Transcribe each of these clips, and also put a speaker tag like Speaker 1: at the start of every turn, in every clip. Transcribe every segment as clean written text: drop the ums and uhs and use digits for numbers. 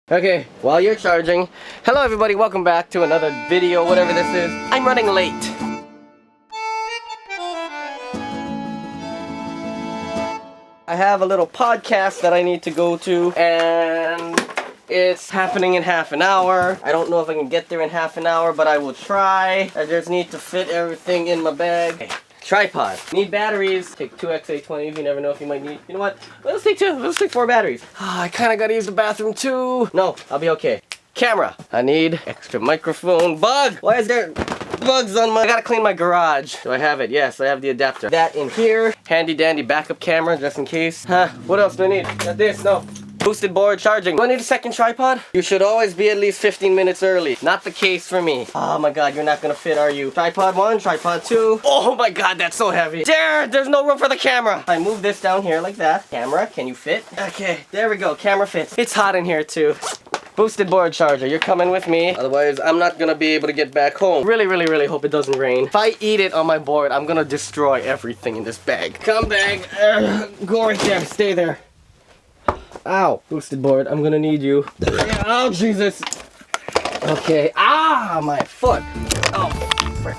Speaker 1: Okay, while you're charging, hello everybody, welcome back to another video, whatever this is. I'm running late. I have a little podcast that I need to go to, and it's happening in half an hour. I don't know if I can get there in half an hour, but I will try. I just need to fit everything in my bag. Okay. Tripod. Need batteries. Take 2 XA20s. You never know if you might need. You know what? Let's take 2. Let's take 4 batteries. I kind of got to use the bathroom too. No, I'll be okay. Camera. I need extra microphone. Bug! Why is there bugs on my... I gotta clean my garage. Do I have it? Yes, I have the adapter. That in here. Handy dandy backup camera just in case. What else do I need? Got this. No. Boosted board charging. Do I need a second tripod? You should always be at least 15 minutes early. Not the case for me. Oh my god, you're not gonna fit, are you? Tripod 1, tripod 2. Oh my god, that's so heavy. There's no room for the camera. I move this down here like that. Camera, can you fit? Okay, there we go. Camera fits. It's hot in here too. Boosted board charger, you're coming with me. Otherwise, I'm not gonna be able to get back home. Really hope it doesn't rain. If I eat it on my board, I'm gonna destroy everything in this bag. Come bag. Go right there. Stay there. Ow. Boosted board, I'm gonna need you. Oh, Jesus. Okay. Ah, my foot. Oh, frick.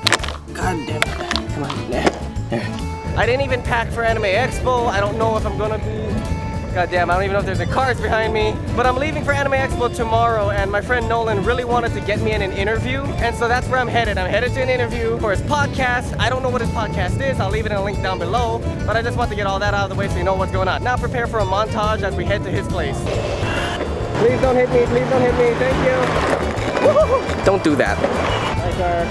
Speaker 1: God damn it. Come on. There. I didn't even pack for Anime Expo. I don't know if I'm gonna be... God damn, I don't even know if there's any cars behind me. But I'm leaving for Anime Expo tomorrow, and my friend Nolan really wanted to get me in an interview. And so that's where I'm headed. I'm headed to an interview for his podcast. I don't know what his podcast is. I'll leave it in a link down below. But I just want to get all that out of the way so you know what's going on. Now prepare for a montage as we head to his place. Please don't hit me. Please don't hit me. Thank you. Woo-hoo-hoo. Don't do that. Hi, car.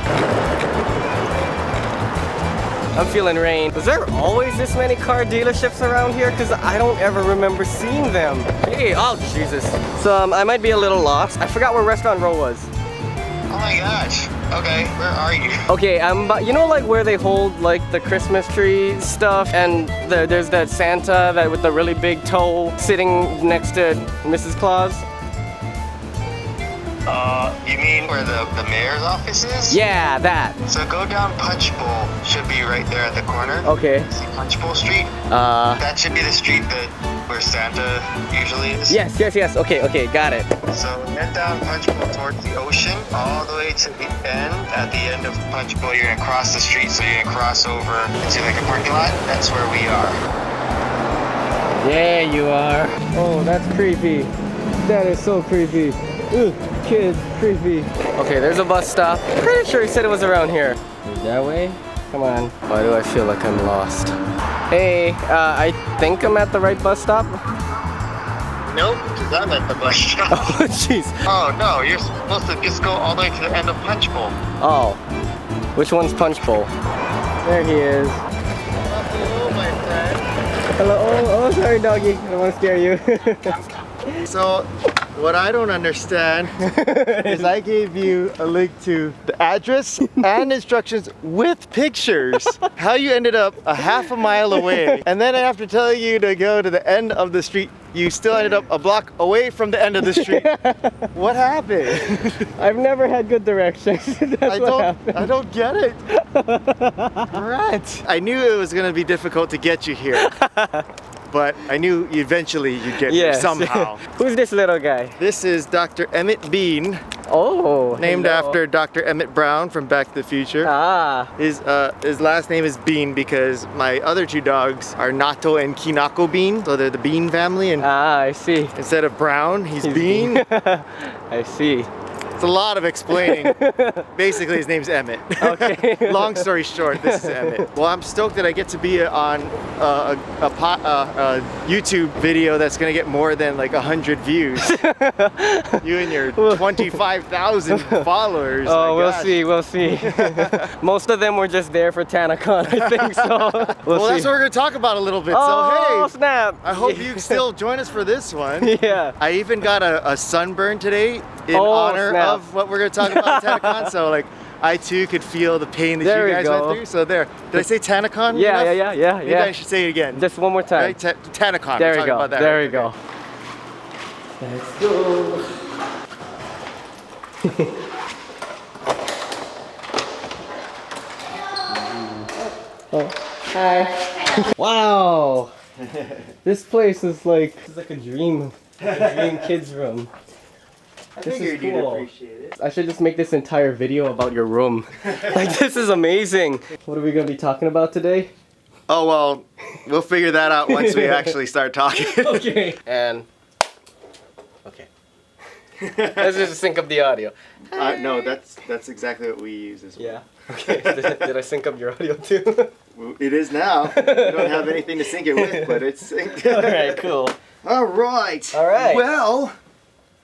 Speaker 1: I'm feeling rain. Was there always this many car dealerships around here? Because I don't ever remember seeing them. Hey, oh Jesus. So I might be a little lost. I forgot where Restaurant Row was.
Speaker 2: Oh my gosh. Okay, where are you?
Speaker 1: Okay, you know like where they hold like the Christmas tree stuff, and there's that Santa that with the really big toe sitting next to Mrs. Claus?
Speaker 2: You mean where the mayor's office is?
Speaker 1: Yeah, that.
Speaker 2: So go down Punch Bowl. Should be right there at the corner.
Speaker 1: Okay.
Speaker 2: See Punch Bowl Street? That should be the street where Santa usually is.
Speaker 1: Yes. Okay, got it.
Speaker 2: So head down Punch Bowl towards the ocean, all the way to the end. At the end of Punch Bowl, you're gonna cross the street, so you're gonna cross over into like a parking lot. That's where we are.
Speaker 1: Yeah, you are. Oh, that's creepy. That is so creepy. Ugh, kids, creepy. Okay, there's a bus stop. Pretty sure he said it was around here. Is that way? Come on. Why do I feel like I'm lost? Hey, I think I'm at the right bus stop.
Speaker 2: Nope, because I'm at the bus stop.
Speaker 1: Oh, jeez.
Speaker 2: Oh, no, you're supposed to just go all the way to the end of Punch Bowl.
Speaker 1: Oh, which one's Punch Bowl? There he is.
Speaker 2: Hello, my friend.
Speaker 1: Hello. Oh, sorry, doggy. I don't want to scare you.
Speaker 3: So, what I don't understand is I gave you a link to the address and instructions with pictures. How you ended up a half a mile away, and then after telling you to go to the end of the street, you still ended up a block away from the end of the street. What happened?
Speaker 1: I've never had good directions.
Speaker 3: I don't get it. Right. I knew it was gonna be difficult to get you here. But I knew eventually you'd get here somehow.
Speaker 1: Who's this little guy?
Speaker 3: This is Dr. Emmett Bean.
Speaker 1: Oh,
Speaker 3: named after Dr. Emmett Brown from Back to the Future.
Speaker 1: Ah.
Speaker 3: His last name is Bean because my other 2 dogs are Nato and Kinako Bean, so they're the Bean family. And
Speaker 1: I see.
Speaker 3: Instead of Brown, he's Bean.
Speaker 1: I see.
Speaker 3: It's a lot of explaining. Basically, his name's Emmett.
Speaker 1: Okay.
Speaker 3: Long story short, this is Emmett. Well, I'm stoked that I get to be on a YouTube video that's gonna get more than like 100 views. You and your 25,000 followers.
Speaker 1: Oh, we'll see. Most of them were just there for Tanacon, I think so.
Speaker 3: Well, that's what we're gonna talk about a little bit.
Speaker 1: Oh,
Speaker 3: so hey,
Speaker 1: snap!
Speaker 3: I hope you still join us for this one.
Speaker 1: Yeah.
Speaker 3: I even got a sunburn today in honor of what we're gonna talk about in Tanacon. So like, I too could feel the pain that you guys went through. So there. Did I say Tanacon?
Speaker 1: Yeah.
Speaker 3: Maybe I should say it again.
Speaker 1: Just one more time.
Speaker 3: Right? Tanacon.
Speaker 1: There we go.
Speaker 3: About that.
Speaker 1: There we go. Let's go. Oh, hi. Wow. This place is like a dream kids room.
Speaker 3: I
Speaker 1: This is
Speaker 3: figured you'd
Speaker 1: cool.
Speaker 3: appreciate it.
Speaker 1: I should just make this entire video about your room. Like, this is amazing. What are we gonna be talking about today?
Speaker 3: Oh, well, we'll figure that out once we actually start talking.
Speaker 1: Okay. And, okay. Let's just sync up the audio.
Speaker 3: No, that's exactly what we use as well.
Speaker 1: Yeah. Okay. Did I sync up your audio too?
Speaker 3: It is now. We don't have anything to sync it with, but it's synced.
Speaker 1: Alright, cool.
Speaker 3: All right.
Speaker 1: All right.
Speaker 3: Well,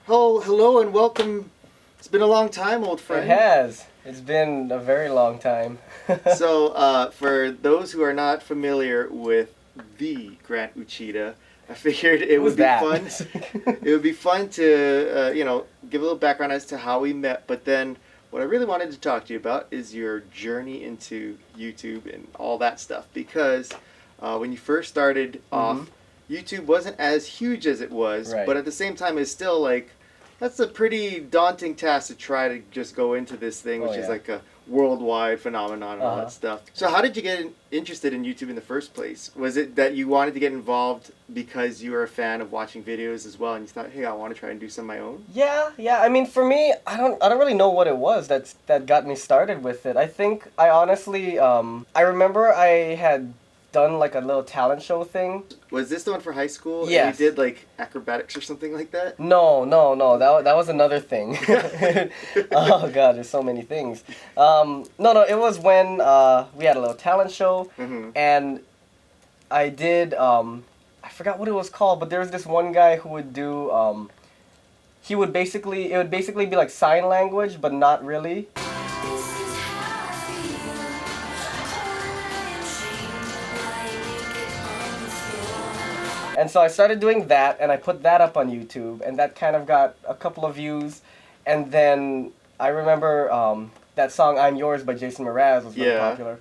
Speaker 3: hello and welcome. It's been a long time, old friend.
Speaker 1: It has. It's been a very long time.
Speaker 3: So, for those who are not familiar with the Grant Uchida, I figured it would be fun. It would be fun to, give a little background as to how we met. But then, what I really wanted to talk to you about is your journey into YouTube and all that stuff. Because when you first started off, YouTube wasn't as huge as it was,
Speaker 1: Right.
Speaker 3: but at the same time, it's still like, that's a pretty daunting task to try to just go into this thing, which is like a worldwide phenomenon and all that stuff. So how did you get interested in YouTube in the first place? Was it that you wanted to get involved because you were a fan of watching videos as well, and you thought, hey, I want to try and do some of my own?
Speaker 1: Yeah. I mean, for me, I don't really know what it was that got me started with it. I think I honestly, I remember I had done like a little talent show thing.
Speaker 3: Was this the one for high school?
Speaker 1: Yes.
Speaker 3: And you did like acrobatics or something like that?
Speaker 1: No. That was another thing. Oh god, there's so many things. No, it was when we had a little talent show, and I did. I forgot what it was called, but there was this one guy who would do. It would basically be like sign language, but not really. And so I started doing that, and I put that up on YouTube, and that kind of got a couple of views. And then I remember that song "I'm Yours" by Jason Mraz was really popular.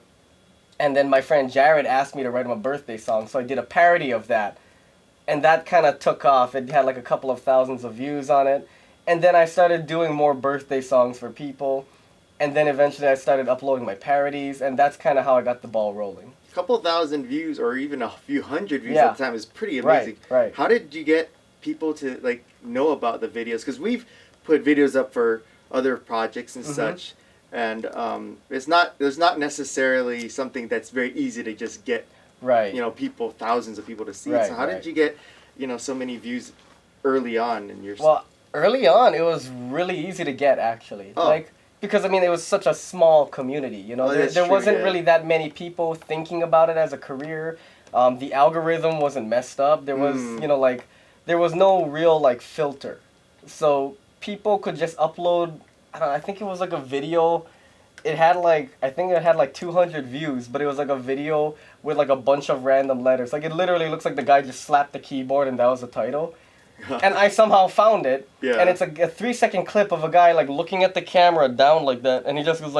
Speaker 1: And then my friend Jared asked me to write him a birthday song, so I did a parody of that. And that kind of took off. It had like a couple of thousands of views on it. And then I started doing more birthday songs for people. And then eventually I started uploading my parodies, and that's kind of how I got the ball rolling.
Speaker 3: A couple thousand views or even a few hundred views at the time is pretty amazing.
Speaker 1: Right.
Speaker 3: How did you get people to like know about the videos? Because we've put videos up for other projects and such, and there's not necessarily something that's very easy to just get thousands of people to see. So how did you get so many views early on in your?
Speaker 1: Well, early on it was really easy to get actually. Because, I mean, it was such a small community, there wasn't really that many people thinking about it as a career. The algorithm wasn't messed up. There was, there was no real, filter. So people could just upload, I think it was like a video. It had I think it had 200 views, but it was like a video with a bunch of random letters. It literally looks like the guy just slapped the keyboard and that was the title. And I somehow found it, and it's a 3-second clip of a guy looking at the camera down like that, and he just goes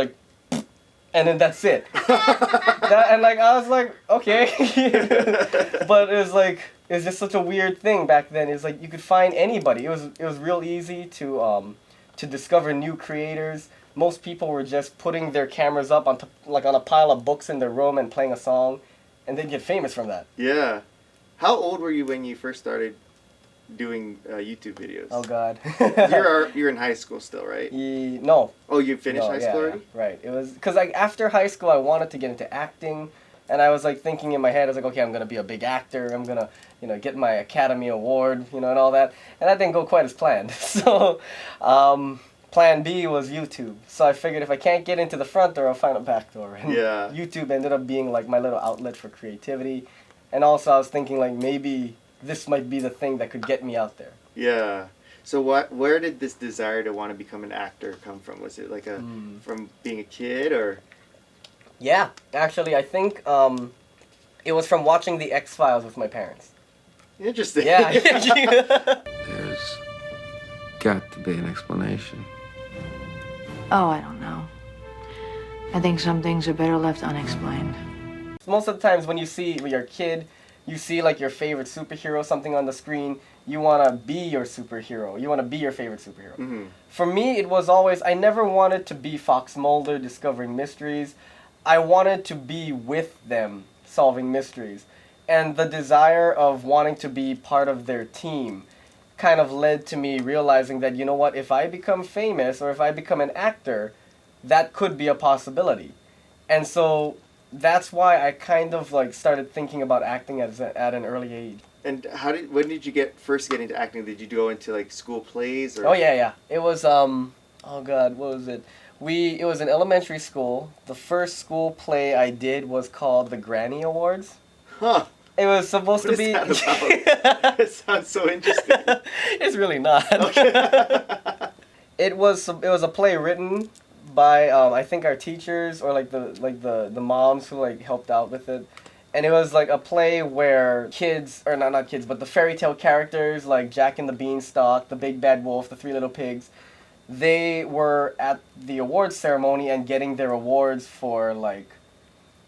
Speaker 1: and then that's it. I was like, okay, but it was just such a weird thing back then. It's you could find anybody. It was real easy to discover new creators. Most people were just putting their cameras up on a pile of books in their room and playing a song, and they'd get famous from that.
Speaker 3: Yeah, how old were you when you first started doing YouTube videos?
Speaker 1: Oh god.
Speaker 3: You're in high school still, right?
Speaker 1: No.
Speaker 3: Oh, you finished high school already?
Speaker 1: Yeah. Right. It was because after high school I wanted to get into acting, and I was thinking in my head, I was okay, I'm gonna be a big actor. I'm gonna get my Academy Award, and all that, and that didn't go quite as planned. So, plan B was YouTube. So I figured if I can't get into the front door, I'll find a back door. And YouTube ended up being my little outlet for creativity, and also I was thinking maybe this might be the thing that could get me out there.
Speaker 3: Yeah. So where did this desire to want to become an actor come from? Was it from being a kid or?
Speaker 1: Yeah, actually, I think it was from watching The X-Files with my parents.
Speaker 3: Interesting.
Speaker 1: Yeah.
Speaker 4: There's got to be an explanation.
Speaker 5: Oh, I don't know. I think some things are better left unexplained.
Speaker 1: Most of the times when you're a kid, you see your favorite superhero, something on the screen, you want to be your superhero. You want to be your favorite superhero. Mm-hmm. For me, it was always, I never wanted to be Fox Mulder discovering mysteries. I wanted to be with them solving mysteries. And the desire of wanting to be part of their team kind of led to me realizing that, you know what, if I become famous or if I become an actor, that could be a possibility. And so that's why I kind of like started thinking about acting at an early age.
Speaker 3: And when did you first get into acting? Did you go into like school plays or?
Speaker 1: Oh yeah. It was oh god, what was it? It was in elementary school. The first school play I did was called the Granny Awards.
Speaker 3: Huh.
Speaker 1: It was supposed
Speaker 3: What
Speaker 1: to be.
Speaker 3: is that about? It sounds so interesting.
Speaker 1: It's really not.
Speaker 3: Okay.
Speaker 1: It was a play written by I think our teachers or the moms who like helped out with it. And it was like a play where kids, or not kids, but the fairy tale characters like Jack and the Beanstalk, the Big Bad Wolf, the Three Little Pigs, they were at the awards ceremony and getting their awards for like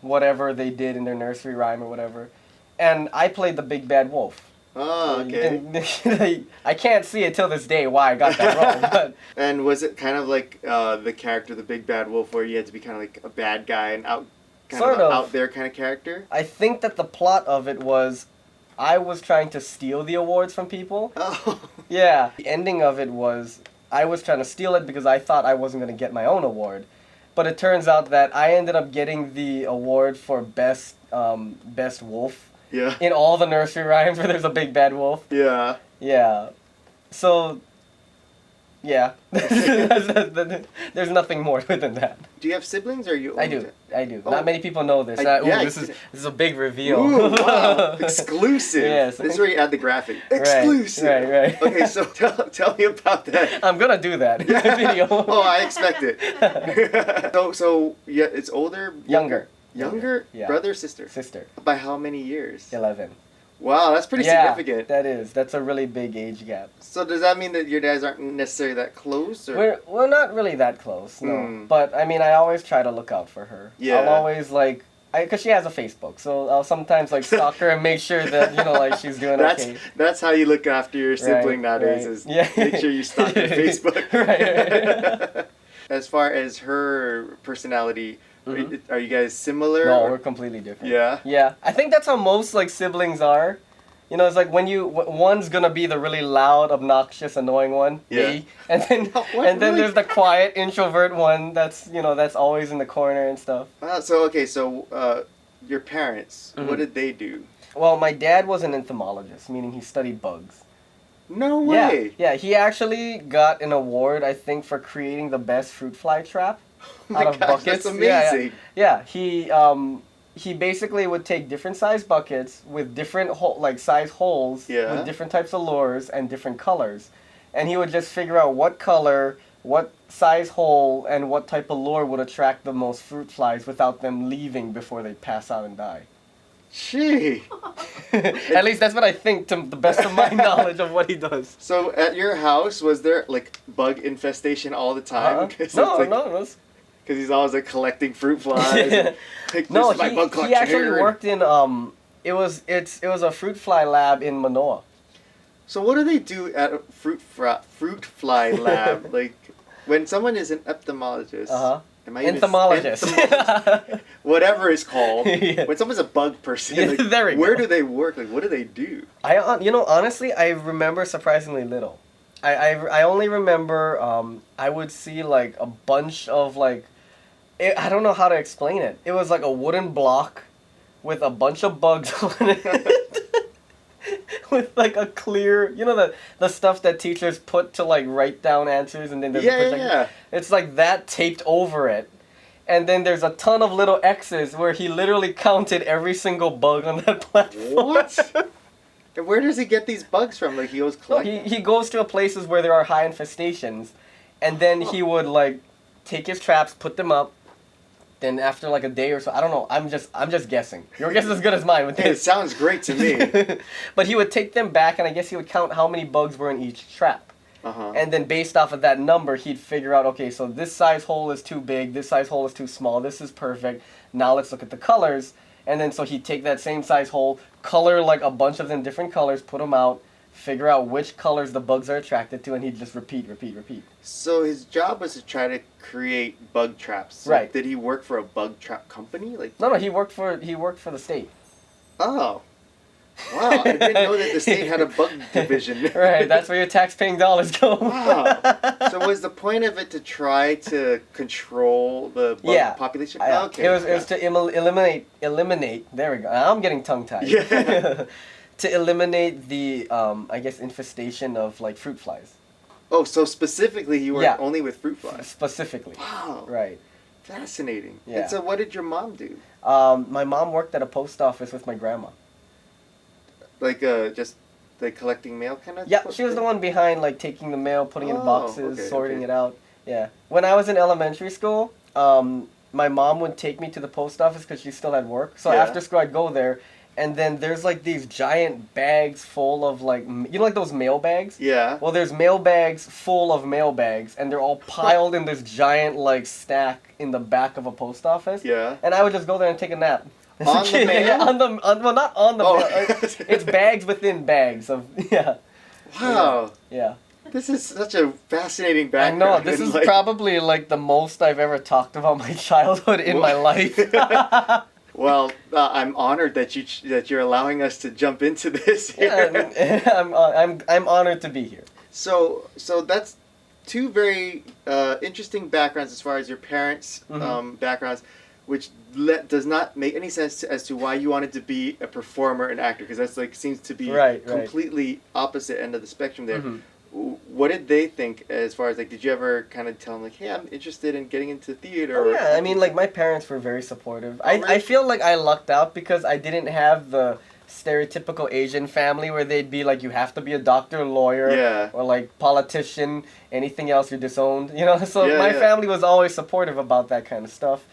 Speaker 1: whatever they did in their nursery rhyme or whatever. And I played the Big Bad Wolf.
Speaker 3: Oh, okay.
Speaker 1: I can't see it till this day why I got that wrong. But
Speaker 3: And was it kind of like the character, the Big Bad Wolf, where you had to be kind of like a bad guy and out there kind of character?
Speaker 1: I think that the plot of it was I was trying to steal the awards from people.
Speaker 3: Oh.
Speaker 1: Yeah. The ending of it was I was trying to steal it because I thought I wasn't going to get my own award. But it turns out that I ended up getting the award for best wolf.
Speaker 3: Yeah.
Speaker 1: In all the nursery rhymes where there's a big bad wolf.
Speaker 3: Yeah.
Speaker 1: Yeah. So, yeah. There's nothing more to it than that.
Speaker 3: Do you have siblings or are you?
Speaker 1: I do.
Speaker 3: Oh.
Speaker 1: Not many people know this. This is a big reveal.
Speaker 3: Ooh, wow. Exclusive.
Speaker 1: Yes.
Speaker 3: This is where you add the graphic. Exclusive.
Speaker 1: Right.
Speaker 3: Okay, so tell me about that.
Speaker 1: I'm gonna do that in the video.
Speaker 3: Oh, I expect it. So yeah, it's older?
Speaker 1: Younger.
Speaker 3: Younger?
Speaker 1: Yeah.
Speaker 3: Brother or sister?
Speaker 1: Sister.
Speaker 3: By how many years?
Speaker 1: 11.
Speaker 3: Wow, that's pretty significant.
Speaker 1: That's a really big age gap.
Speaker 3: So does that mean that your dads aren't necessarily that close? Or?
Speaker 1: We're not really that close, no. But I mean, I always try to look out for her.
Speaker 3: Yeah.
Speaker 1: I'll always because she has a Facebook, so I'll sometimes like stalk her and make sure that like she's doing okay.
Speaker 3: That's how you look after your sibling nowadays. Is make sure you stalk her Facebook.
Speaker 1: Right.
Speaker 3: As far as her personality. Mm-hmm. Are you guys similar?
Speaker 1: No, we're completely different.
Speaker 3: Yeah?
Speaker 1: Yeah. I think that's how most, like, siblings are. You know, it's like when one's gonna be the really loud, obnoxious, annoying one, me, and then there's the quiet, introvert one that's always in the corner and stuff.
Speaker 3: So your parents, what did they do?
Speaker 1: Well, my dad was an entomologist, meaning he studied bugs.
Speaker 3: No way!
Speaker 1: Yeah, he actually got an award, I think, for creating the best fruit fly trap. Out of buckets.
Speaker 3: That's amazing.
Speaker 1: Yeah. He basically would take different size buckets with different size holes with different types of lures and different colors, and he would just figure out what color, what size hole, and what type of lure would attract the most fruit flies without them leaving before they pass out and die.
Speaker 3: Gee.
Speaker 1: At least that's what I think, to the best of my knowledge of what he does.
Speaker 3: So at your house, was there like bug infestation all the time?
Speaker 1: No.
Speaker 3: Because he's always like collecting fruit flies.
Speaker 1: No, he actually worked in it was a fruit fly lab in Manoa.
Speaker 3: So what do they do at a fruit fly lab? Like when someone is an entomologist.
Speaker 1: Entomologist.
Speaker 3: Whatever it's called.
Speaker 1: Yeah.
Speaker 3: When someone's a bug person, like, where do they work? Like, what do they do?
Speaker 1: Honestly, I remember surprisingly little. I only remember I would see like a bunch of like, I don't know how to explain it. It was like a wooden block with a bunch of bugs on it. With like a clear, the stuff that teachers put to like write down answers, and then there's it's like that taped over it. And then there's a ton of little X's where he literally counted every single bug on that platform.
Speaker 3: What? And where does he get these bugs from? Like he goes collecting?
Speaker 1: He goes to places where there are high infestations, and then he would like take his traps, put them up. Then after like a day or so, I don't know. I'm just guessing. Your guess is as good as mine with this.
Speaker 3: It sounds great to me.
Speaker 1: But he would take them back, and I guess he would count how many bugs were in each trap.
Speaker 3: Uh-huh.
Speaker 1: And then based off of that number, he'd figure out, okay, so this size hole is too big, this size hole is too small, this is perfect. Now let's look at the colors. And then so he'd take that same size hole, color like a bunch of them different colors, put them out, figure out which colors the bugs are attracted to, and he'd just repeat.
Speaker 3: So his job was to try to create bug traps. So
Speaker 1: right.
Speaker 3: Did he work for a bug trap company? Like
Speaker 1: No, he worked for the state.
Speaker 3: Oh. Wow, I didn't know that the state had a bug division.
Speaker 1: Right, that's where your tax-paying dollars go.
Speaker 3: Wow. So was the point of it to try to control the bug population? Okay.
Speaker 1: It was to eliminate. There we go. I'm getting tongue-tied.
Speaker 3: Yeah.
Speaker 1: To eliminate the I guess infestation of like fruit flies.
Speaker 3: Oh, so specifically you were only with fruit flies.
Speaker 1: Specifically.
Speaker 3: Wow.
Speaker 1: Right.
Speaker 3: Fascinating.
Speaker 1: Yeah.
Speaker 3: And so what did your mom do?
Speaker 1: My mom worked at a post office with my grandma.
Speaker 3: Like just like collecting mail kind of?
Speaker 1: Yeah, she was the one behind like taking the mail, putting it in boxes, sorting it out. Yeah. When I was in elementary school, my mom would take me to the post office because she still had work. So after school I'd go there, and then there's like these giant bags full of like, you know, like those mail bags?
Speaker 3: Yeah.
Speaker 1: Well, there's mail bags full of mail bags, and they're all piled in this giant like stack in the back of a post office.
Speaker 3: Yeah.
Speaker 1: And I would just go there and take a nap.
Speaker 3: On the mail?
Speaker 1: Yeah, well, not on the mail. It's bags within bags of,
Speaker 3: Wow.
Speaker 1: Yeah.
Speaker 3: This is such a fascinating
Speaker 1: I
Speaker 3: background.
Speaker 1: know, this is probably like the most I've ever talked about my childhood in my life.
Speaker 3: Well, I'm honored that you're allowing us to jump into this.
Speaker 1: I'm honored to be here.
Speaker 3: So that's two very interesting backgrounds as far as your parents' backgrounds, which does not make any sense as to why you wanted to be a performer and actor, because that's like seems to be completely opposite end of the spectrum there. What did they think as far as like, did you ever kind of tell them like, hey, I'm interested in getting into theater?
Speaker 1: Oh, yeah, I mean, like my parents were very supportive. I feel like I lucked out because I didn't have the stereotypical Asian family where they'd be like, you have to be a doctor, lawyer, or like politician, anything else you're disowned, you know? So my family was always supportive about that kind of stuff.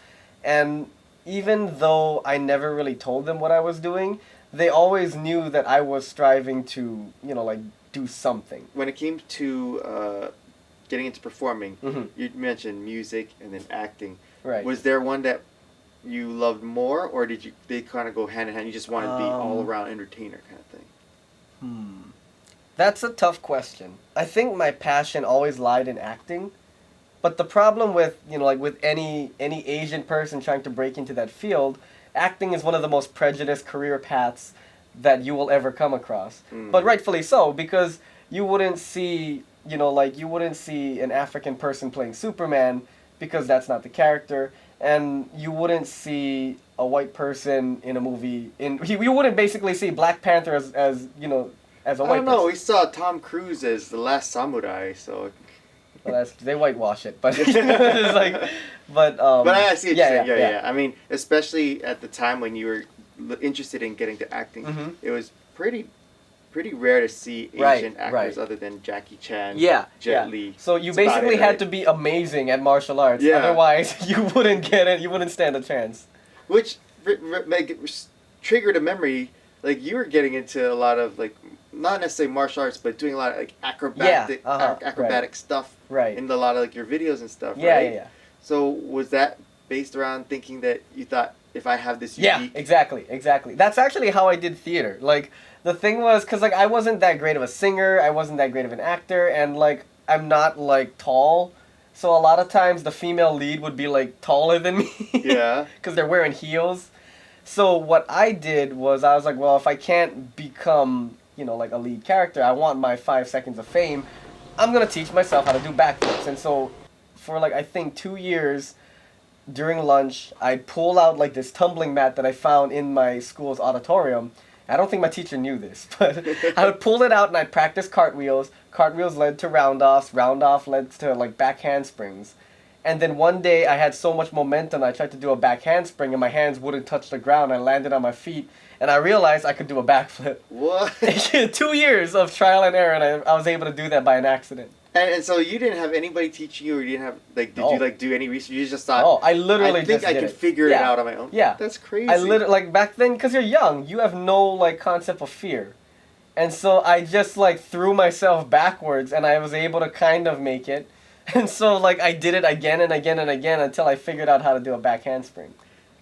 Speaker 1: And even though I never really told them what I was doing, they always knew that I was striving to, you know, like do something. When
Speaker 3: it came to getting into performing, you mentioned music and then acting. Right. Was there one that you loved more, or did they kind of go hand in hand? You just wanted to be all around entertainer kind of thing?
Speaker 1: That's a tough question. I think my passion always lied in acting. But the problem with, you know, like with any Asian person trying to break into that field, acting is one of the most prejudiced career paths that you will ever come across. But rightfully so, because you wouldn't see, you know, like you wouldn't see an African person playing Superman because that's not the character, and you wouldn't see a white person in a movie you wouldn't basically see Black Panther as you know, as a white person.
Speaker 3: I don't know, we saw Tom Cruise as the Last Samurai, so
Speaker 1: well, they whitewash it, but it's like, but
Speaker 3: I see what you're saying. Yeah. I mean, especially at the time when you were interested in getting to acting, it was pretty rare to see Asian actors other than Jackie Chan, Jet Li.
Speaker 1: So you basically had to be amazing at martial arts, otherwise you wouldn't get it. You wouldn't stand a chance.
Speaker 3: Which triggered a memory. Like you were getting into a lot of like, not necessarily martial arts, but doing a lot of like acrobatic stuff in a lot of like your videos and stuff. Yeah. So was that based around thinking that you thought, if I have this unique...
Speaker 1: Yeah, exactly. That's actually how I did theater. Like, the thing was, because, like, I wasn't that great of a singer, I wasn't that great of an actor, and, like, I'm not, like, tall. So a lot of times the female lead would be, like, taller than me. Yeah. Because they're wearing heels. So what I did was, I was like, well, if I can't become, you know, like, a lead character, I want my 5 seconds of fame, I'm going to teach myself how to do backflips. And so for, like, I think 2 years... during lunch, I'd pull out like this tumbling mat that I found in my school's auditorium. I don't think my teacher knew this, but I would pull it out and I'd practice cartwheels. Cartwheels led to round-offs. Round-off led to like back handsprings. And then one day I had so much momentum, I tried to do a back handspring and my hands wouldn't touch the ground. I landed on my feet and I realized I could do a backflip.
Speaker 3: What?
Speaker 1: 2 years of trial and error, and I was able to do that by an accident.
Speaker 3: And so you didn't have anybody teaching you, or you didn't have, like, did you, like, do any research? You just thought,
Speaker 1: I literally
Speaker 3: I think I can figure it out on my own?
Speaker 1: Yeah.
Speaker 3: That's crazy.
Speaker 1: I literally, like, back then, because you're young, you have no, like, concept of fear. And so I just, like, threw myself backwards, and I was able to kind of make it. And so, like, I did it again and again and again until I figured out how to do a back handspring.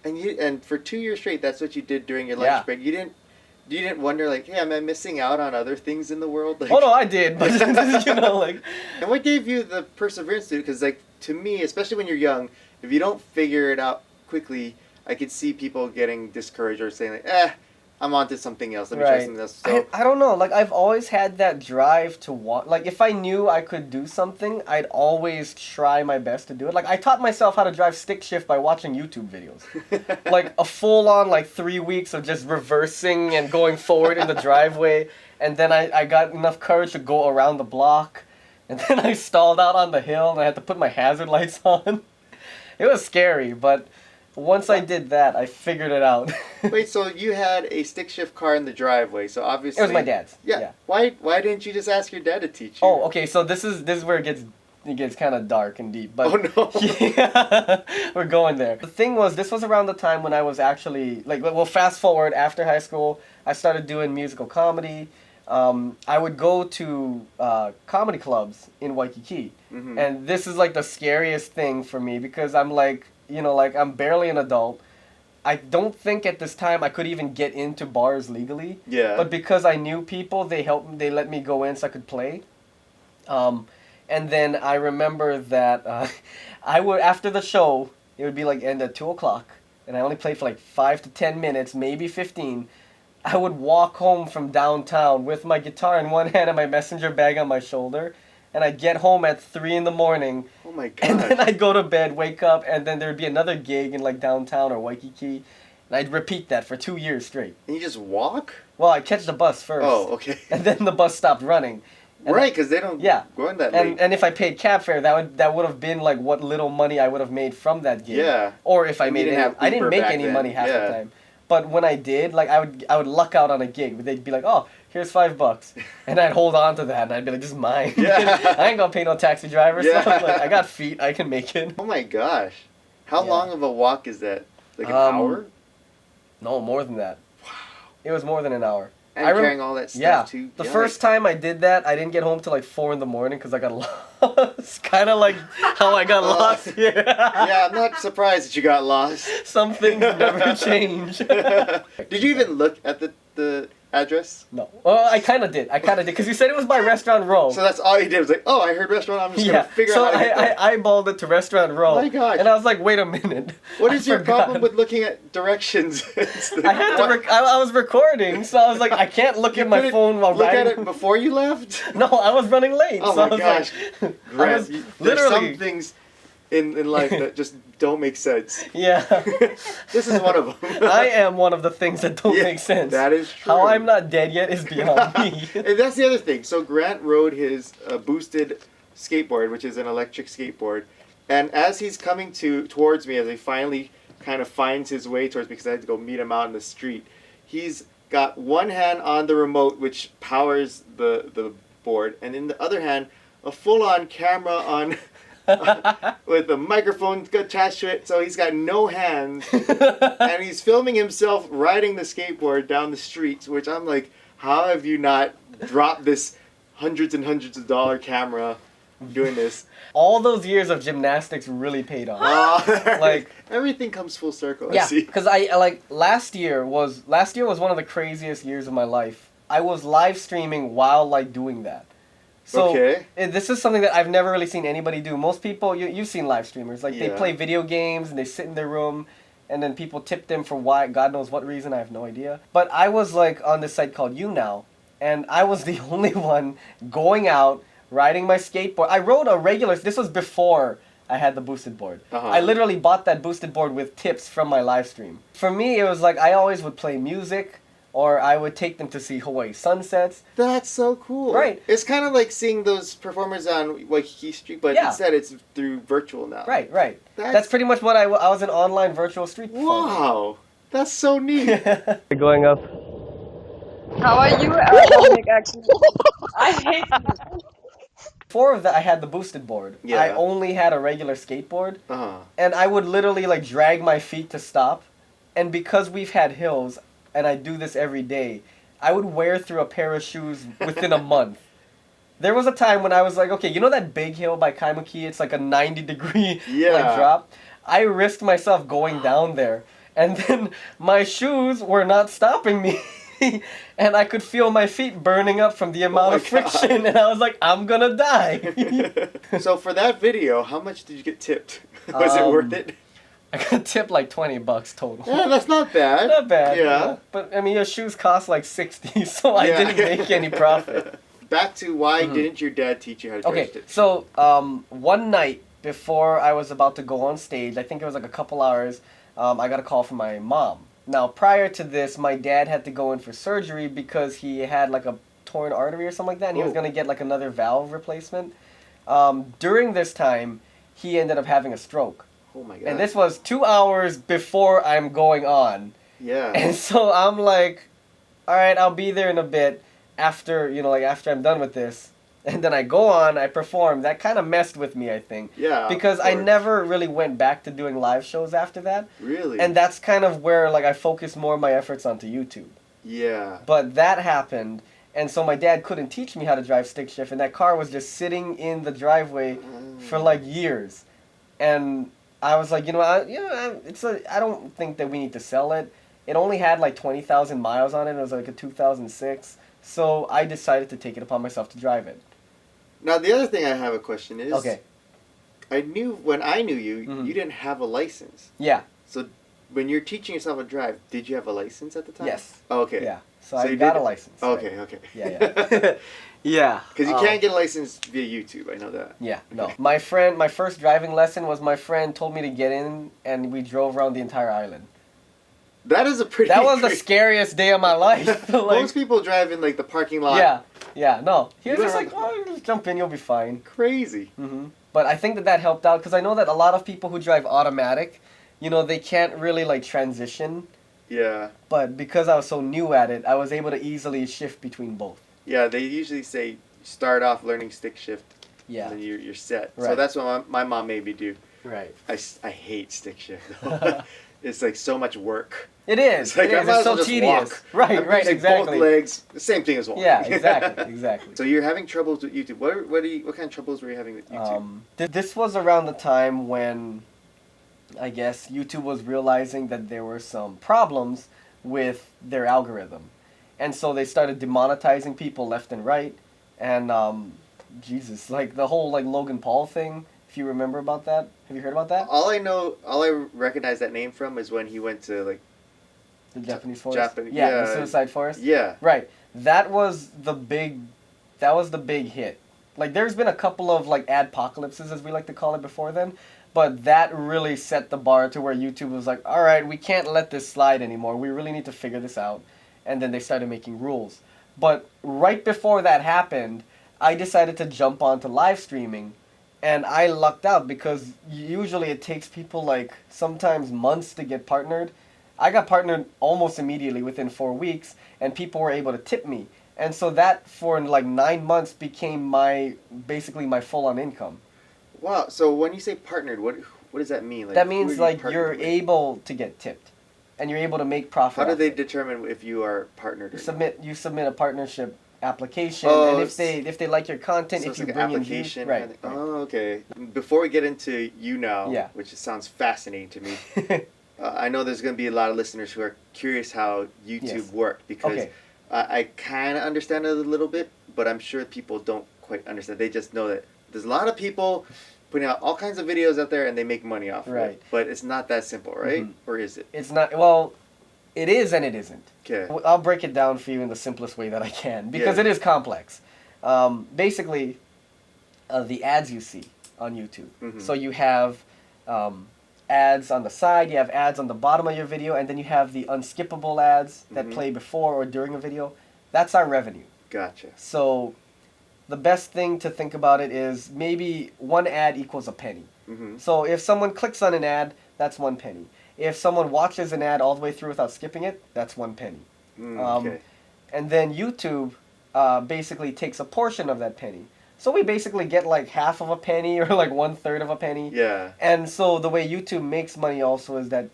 Speaker 3: And for 2 years straight, that's what you did during your lunch break. You didn't wonder, like, hey, am I missing out on other things in the world? Like,
Speaker 1: oh, no, I did, but, you know, like...
Speaker 3: And what gave you the perseverance to do? Because, like, to me, especially when you're young, if you don't figure it out quickly, I could see people getting discouraged or saying, like, I'm onto something else. Let me try something else. So
Speaker 1: I don't know. Like, I've always had that drive to want. Like, if I knew I could do something, I'd always try my best to do it. Like, I taught myself how to drive stick shift by watching YouTube videos. Like, a full-on, like, 3 weeks of just reversing and going forward in the driveway. And then I got enough courage to go around the block. And then I stalled out on the hill and I had to put my hazard lights on. It was scary, but once I did that, I figured it out.
Speaker 3: Wait, so you had a stick shift car in the driveway, so obviously...
Speaker 1: It was my dad's.
Speaker 3: Yeah. Why didn't you just ask your dad to teach you?
Speaker 1: Oh, okay, so this is where it gets kind of dark and deep. But
Speaker 3: Oh, no.
Speaker 1: yeah, we're going there. The thing was, this was around the time when I was actually, like, well, fast forward, after high school, I started doing musical comedy. I would go to comedy clubs in Waikiki.
Speaker 3: Mm-hmm.
Speaker 1: And this is, like, the scariest thing for me because I'm, like, you know, like, I'm barely an adult. I don't think at this time I could even get into bars legally.
Speaker 3: Yeah.
Speaker 1: But because I knew people, they let me go in so I could play. And then I remember that I would, after the show, it would be like end at 2 o'clock, and I only played for like 5 to 10 minutes, maybe 15. I would walk home from downtown with my guitar in one hand and my messenger bag on my shoulder, and I'd get home at 3 in the morning.
Speaker 3: Oh my god.
Speaker 1: And then I'd go to bed, wake up, and then there'd be another gig in like downtown or Waikiki, and I'd repeat that for 2 years straight.
Speaker 3: And you just walk?
Speaker 1: Well, I'd catch the bus first.
Speaker 3: Oh, okay.
Speaker 1: And then the bus stopped running. And
Speaker 3: Right, because they don't go in that late.
Speaker 1: And if I paid cab fare, that would have been like what little money I would have made from that gig.
Speaker 3: Yeah.
Speaker 1: Or if I
Speaker 3: And
Speaker 1: made
Speaker 3: you didn't have
Speaker 1: I didn't
Speaker 3: Uber
Speaker 1: make
Speaker 3: back
Speaker 1: any
Speaker 3: then.
Speaker 1: money half
Speaker 3: Yeah.
Speaker 1: the time. But when I did, like I would luck out on a gig. They'd be like, "Oh, here's $5," and I'd hold on to that, and I'd be like, "This is mine.
Speaker 3: Yeah.
Speaker 1: I ain't gonna pay no taxi driver."
Speaker 3: Yeah.
Speaker 1: So I'm like, I got feet, I can make it.
Speaker 3: Oh my gosh. How
Speaker 1: Yeah.
Speaker 3: long of a walk is that? Like an hour?
Speaker 1: No, more than that. Wow. It was more than an hour.
Speaker 3: And
Speaker 1: I rem-
Speaker 3: carrying all that stuff
Speaker 1: Yeah.
Speaker 3: too?
Speaker 1: The
Speaker 3: Yeah,
Speaker 1: first time I did that, I didn't get home till like 4 in the morning because I got lost. Kind of like how I got lost here.
Speaker 3: Yeah, I'm not surprised that you got lost.
Speaker 1: Some things never change.
Speaker 3: Did you even look at the address?
Speaker 1: No. Well, I kind of did. Because you said it was by Restaurant Row.
Speaker 3: So that's all you did was like, oh, I heard restaurant, I'm just going to figure out how to get there.
Speaker 1: I eyeballed it to Restaurant Row.
Speaker 3: Oh my gosh.
Speaker 1: And I was like, wait a minute.
Speaker 3: What is
Speaker 1: I
Speaker 3: your
Speaker 1: forgot.
Speaker 3: problem with looking at directions?
Speaker 1: I had to. I was recording, so I was like, I can't look at my
Speaker 3: couldn't
Speaker 1: phone while
Speaker 3: look
Speaker 1: riding.
Speaker 3: at it before you left?
Speaker 1: No, I was running late.
Speaker 3: Oh
Speaker 1: so I
Speaker 3: my
Speaker 1: was
Speaker 3: gosh.
Speaker 1: Like, I
Speaker 3: Grant,
Speaker 1: was
Speaker 3: there's
Speaker 1: literally.
Speaker 3: some things in life that just don't make sense.
Speaker 1: Yeah.
Speaker 3: This is one of them.
Speaker 1: I am one of the things that don't
Speaker 3: Yeah,
Speaker 1: make sense.
Speaker 3: that is true.
Speaker 1: How I'm not dead yet is beyond me.
Speaker 3: And that's the other thing. So Grant rode his boosted skateboard, which is an electric skateboard, and as he's coming towards me, as he finally kind of finds his way towards me, because I had to go meet him out in the street, he's got one hand on the remote, which powers the board, and in the other hand, a full-on camera on with a microphone attached to it, so he's got no hands, and he's filming himself riding the skateboard down the street, which I'm like, how have you not dropped this hundreds and hundreds of dollar camera doing this?
Speaker 1: All those years of gymnastics really paid off. Like
Speaker 3: everything comes full circle. I
Speaker 1: yeah,
Speaker 3: see.
Speaker 1: because I like last year was one of the craziest years of my life. I was live streaming while like doing that. So
Speaker 3: Okay.
Speaker 1: this is something that I've never really seen anybody do. Most people, you've seen live streamers, like they
Speaker 3: Yeah.
Speaker 1: play video games and they sit in their room and then people tip them for why, God knows what reason, I have no idea. But I was like on this site called YouNow, and I was the only one going out, riding my skateboard. I rode a regular, this was before I had the boosted board.
Speaker 3: Uh-huh.
Speaker 1: I literally bought that boosted board with tips from my live stream. For me, it was like I always would play music, or I would take them to see Hawaii sunsets.
Speaker 3: That's so cool.
Speaker 1: Right.
Speaker 3: It's kind of like seeing those performers on Waikiki Street, but
Speaker 1: Yeah.
Speaker 3: instead it's through virtual now.
Speaker 1: Right.
Speaker 3: That's-
Speaker 1: That's pretty much what I was an online virtual street performer.
Speaker 3: Wow. That's so neat.
Speaker 1: Going up.
Speaker 6: How are you, aerodynamic actually? I hate you.
Speaker 1: Before that, I had the boosted board.
Speaker 3: Yeah.
Speaker 1: I only had a regular skateboard,
Speaker 3: Uh-huh.
Speaker 1: and I would literally like drag my feet to stop. And because we've had hills, and I do this every day, I would wear through a pair of shoes within a month. There was a time when I was like, okay, you know that big hill by Kaimuki? It's like a 90-degree
Speaker 3: Yeah.
Speaker 1: like drop. I risked myself going down there, and then my shoes were not stopping me. And I could feel my feet burning up from the amount
Speaker 3: my
Speaker 1: of friction, and I was like, I'm gonna die.
Speaker 3: So for that video, how much did you get tipped? Was it worth it?
Speaker 1: I got tipped like $20 total.
Speaker 3: Yeah, that's not bad.
Speaker 1: Not bad.
Speaker 3: Yeah.
Speaker 1: But I mean, your shoes cost like 60, so I
Speaker 3: Yeah.
Speaker 1: didn't make any profit.
Speaker 3: Back to why didn't your dad teach you how to drive
Speaker 1: Okay,
Speaker 3: stick?
Speaker 1: so one night before I was about to go on stage, I think it was like a couple hours, I got a call from my mom. Now, prior to this, my dad had to go in for surgery because he had like a torn artery or something like that, and he was
Speaker 3: Oh.
Speaker 1: going to get like another valve replacement. During this time, he ended up having a stroke.
Speaker 3: Oh my god.
Speaker 1: And this was 2 hours before I'm going on.
Speaker 3: Yeah.
Speaker 1: And so I'm like, all right, I'll be there in a bit after, after I'm done with this. And then I go on, I perform. That kind of messed with me, I think.
Speaker 3: Yeah.
Speaker 1: Because
Speaker 3: of
Speaker 1: I
Speaker 3: course.
Speaker 1: never really went back to doing live shows after that.
Speaker 3: Really?
Speaker 1: And that's kind of where like I focused more of my efforts onto YouTube.
Speaker 3: Yeah.
Speaker 1: But that happened, and so my dad couldn't teach me how to drive stick shift, and that car was just sitting in the driveway for like years. And I was like, I don't think that we need to sell it. It only had like 20,000 miles on it. It was like a 2006. So I decided to take it upon myself to drive it.
Speaker 3: Now the other thing I have a question is.
Speaker 1: Okay.
Speaker 3: When I knew you,
Speaker 1: Mhm.
Speaker 3: you didn't have a license.
Speaker 1: Yeah.
Speaker 3: So when you're teaching yourself to drive, did you have a license at the time?
Speaker 1: Yes.
Speaker 3: Oh, okay.
Speaker 1: Yeah. So
Speaker 3: So
Speaker 1: I
Speaker 3: you
Speaker 1: got
Speaker 3: did-
Speaker 1: a license.
Speaker 3: Okay.
Speaker 1: right.
Speaker 3: Okay.
Speaker 1: Yeah. Yeah.
Speaker 3: Because you can't get a license via YouTube. I know that.
Speaker 1: Yeah, no. My first driving lesson was my friend told me to get in, and we drove around the entire island.
Speaker 3: That is a pretty.
Speaker 1: That was the
Speaker 3: crazy-
Speaker 1: scariest day of my life. Like,
Speaker 3: Most people drive in like the parking lot.
Speaker 1: yeah, no. He was
Speaker 3: You
Speaker 1: just
Speaker 3: went
Speaker 1: like, oh, just jump in, you'll be fine.
Speaker 3: Crazy.
Speaker 1: But I think that helped out, because I know that a lot of people who drive automatic, they can't really, like, transition.
Speaker 3: Yeah.
Speaker 1: But because I was so new at it, I was able to easily shift between both.
Speaker 3: Yeah. They usually say start off learning stick shift.
Speaker 1: Yeah.
Speaker 3: And then you're set. So
Speaker 1: Right.
Speaker 3: that's what my mom made me do.
Speaker 1: Right.
Speaker 3: I hate stick shift though. It's like so much work.
Speaker 1: It is.
Speaker 3: It's like
Speaker 1: It
Speaker 3: I
Speaker 1: is.
Speaker 3: might
Speaker 1: It's
Speaker 3: as well
Speaker 1: so
Speaker 3: just
Speaker 1: tedious.
Speaker 3: walk.
Speaker 1: Right,
Speaker 3: I'm
Speaker 1: right,
Speaker 3: using
Speaker 1: exactly.
Speaker 3: Both legs, the same thing as walking.
Speaker 1: Yeah, exactly.
Speaker 3: So you're having troubles with YouTube. What kind of troubles were you having with YouTube?
Speaker 1: This was around the time when, I guess, YouTube was realizing that there were some problems with their algorithm. And so they started demonetizing people left and right. And, Jesus, like the whole like Logan Paul thing, if you remember about that. Have you heard about that?
Speaker 3: All I recognize that name from is when he went to like
Speaker 1: The Japanese forest?
Speaker 3: Japan-
Speaker 1: yeah,
Speaker 3: yeah.
Speaker 1: the Suicide Forest?
Speaker 3: yeah.
Speaker 1: Right. That was the big hit. Like, there's been a couple of, like, adpocalypses, as we like to call it, before then. But that really set the bar to where YouTube was like, all right, we can't let this slide anymore. We really need to figure this out. And then they started making rules. But right before that happened, I decided to jump onto live streaming. And I lucked out because usually it takes people, like, sometimes months to get partnered. I got partnered almost immediately within 4 weeks, and people were able to tip me. And so that, for like 9 months, became basically my full-on income.
Speaker 3: Wow. So when you say partnered, what does that mean? Like,
Speaker 1: That
Speaker 3: who
Speaker 1: means,
Speaker 3: are you
Speaker 1: like,
Speaker 3: partnered
Speaker 1: you're
Speaker 3: with?
Speaker 1: able to get tipped. And you're able to make profit.
Speaker 3: How do
Speaker 1: off
Speaker 3: they
Speaker 1: it.
Speaker 3: determine if you are partnered? Or
Speaker 1: You submit a partnership application,
Speaker 3: Oh,
Speaker 1: and if they like your content,
Speaker 3: so
Speaker 1: if
Speaker 3: it's
Speaker 1: you
Speaker 3: like
Speaker 1: bring
Speaker 3: an
Speaker 1: in views,
Speaker 3: application.
Speaker 1: right,
Speaker 3: kind of-
Speaker 1: right.
Speaker 3: Oh, okay. Before we get into you now,
Speaker 1: Yeah.
Speaker 3: which sounds fascinating to me, I know there's going to be a lot of listeners who are curious how YouTube
Speaker 1: Yes.
Speaker 3: worked because
Speaker 1: Okay.
Speaker 3: I kind of understand it a little bit, but I'm sure people don't quite understand. They just know that there's a lot of people putting out all kinds of videos out there and they make money off of
Speaker 1: Right.
Speaker 3: it. But it's not that simple, right?
Speaker 1: Mhm.
Speaker 3: Or is it?
Speaker 1: It's not, well, it is and it isn't.
Speaker 3: Okay.
Speaker 1: I'll break it down for you in the simplest way that I can, because
Speaker 3: Yeah.
Speaker 1: it is complex. Basically, the ads you see on YouTube.
Speaker 3: Mhm.
Speaker 1: So you have ads on the side, you have ads on the bottom of your video, and then you have the unskippable ads that
Speaker 3: Mhm.
Speaker 1: play before or during a video. That's our revenue.
Speaker 3: Gotcha.
Speaker 1: So the best thing to think about it is maybe one ad equals a penny.
Speaker 3: Mm-hmm.
Speaker 1: So if someone clicks on an ad, that's 1 penny. If someone watches an ad all the way through without skipping it, that's 1 penny.
Speaker 3: Okay.
Speaker 1: And then YouTube basically takes a portion of that penny. So we basically get like half of a penny or like 1/3 of a penny.
Speaker 3: Yeah.
Speaker 1: And so the way YouTube makes money also is that